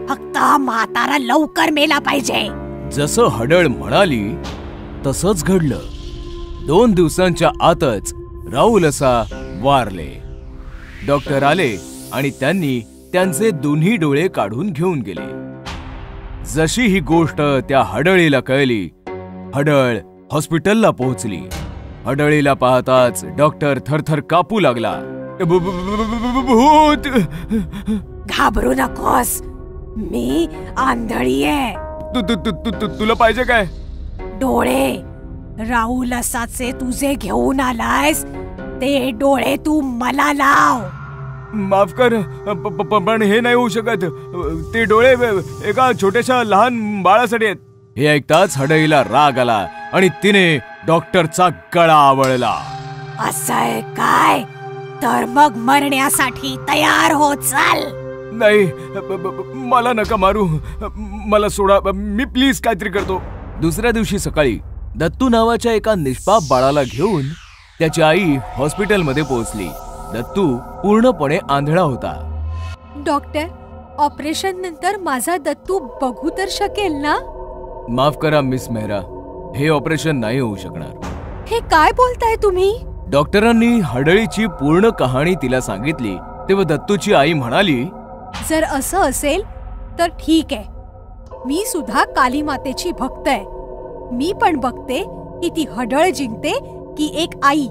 फक्त हा म्हातारा लवकर मेला पाहिजे. जसं हडळ म्हणाली तसंच घडलं. 2 दिवसांच्या आतच राहुलसा वारले. डॉक्टर आले आणि त्यांनी त्यांचे दोन्ही डोळे काढून घेऊन गेले. जशी ही गोष्ट त्या हडळीला कळली, हडळ हॉस्पिटलला पोहोचली. हडळीला पाहताच डॉक्टर थरथर कापू लागला. भूत. घाबरू नकोस, मी आंधळी आहे. तुला पाहिजे काय? डोळे. राहुल असाचे तुझे घेऊन आलायस, ते डोळे तू मला लाव. माफ कर, पण हे नाही होऊ शकत. ते डोळे एका छोट्याशा लहान बाळासाठी आहेत. हे ऐकताच हडळीला राग आला आणि तिने डॉक्टरचा गळा आवळला. असं आहे काय? तर मग मरण्यासाठी तयार हो, चल. नाही, मला नका मारू. मला सोडा, मी प्लीज काहीतरी करतो. दुसऱ्या दिवशी सकाळी दत्तू नावाच्या एका निष्पाप बाळाला घेऊन त्याची आई हॉस्पिटलमध्ये पोहोचली. दत्तू पूर्णपणे आंधळा होता. डॉक्टर, ऑपरेशन नंतर माझा दत्तू बघू तर शकेल ना? माफ करा मिस मेहरा, हे ऑपरेशन नाही होऊ शकणार. हे काय बोलताय तुम्ही? डॉक्टरांनी हडळीची पूर्ण कहाणी तिला सांगितली तेव्हा दत्तूची आई म्हणाली, जर असं असेल तर ठीक आहे. मी सुद्धा काली मातेची भक्त आहे. मी पण बघते की ती हडळ जिंकते की एक आई.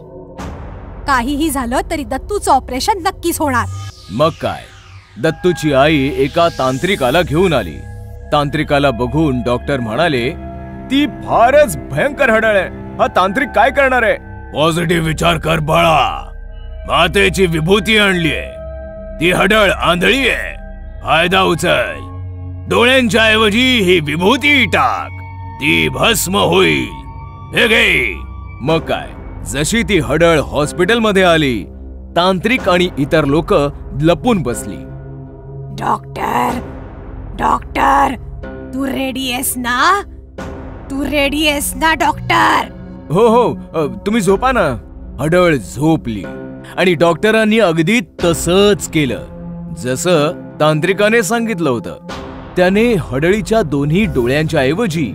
काहीही झालं तरी दत्तूचं ऑपरेशन नक्कीच होणार. मग काय, दत्तूची आई एका तांत्रिकाला घेऊन आली. तांत्रिकाला बघून डॉक्टर म्हणाले, ती फारच भयंकर हडळ आहे. हा तांत्रिक काय करणार आहे? पॉझिटिव्ह विचार कर बाळा. मातेची विभूती आणलीये. ती हडळ आंधळी आहे. फायदा उचल. डोळ्यांच्या ऐवजी ही विभूती टाक. ती भस्म होईल. हे घे. मग काय, जशी ती हडळ हॉस्पिटलमध्ये आली, तांत्रिक आणि इतर लोक लपून बसली. डॉक्टर, डॉक्टर, तू रेडी आहेस ना? तू रेडी आहेस ना डॉक्टर? हो हो, तुम्ही झोपा ना. हडळ झोपली आणि डॉक्टरांनी अगदी तसंच केलं जसं तांत्रिकाने सांगितलं होतं. त्याने हडळीच्या दोन्ही डोळ्यांच्या ऐवजी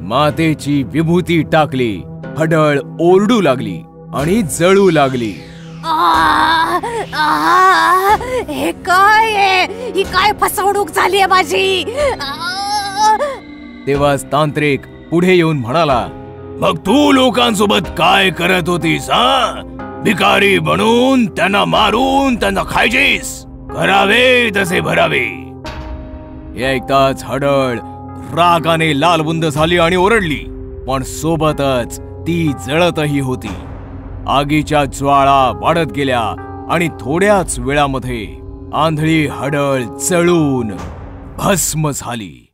मातेची विभूती टाकली. हडळ ओरडू लागली आणि जळू लागली. हे काय आहे? ही काय फसवणूक झाली आहे माझी? तेव्हाच तांत्रिक पुढे येऊन म्हणाला, मग तू लोकांसोबत काय करत होतीस? भिकारी बनून त्यांना मारून त्यांना खायचीस. करावे तसे भरावे. हे ऐकताच हडळ रागाने लालबुंद झाली आणि ओरडली, पण सोबतच ती जळतही होती. आगीच्या ज्वाळा वाढत गेल्या आणि थोड्याच वेळामध्ये आंधळी हडळ जळून भस्म झाली.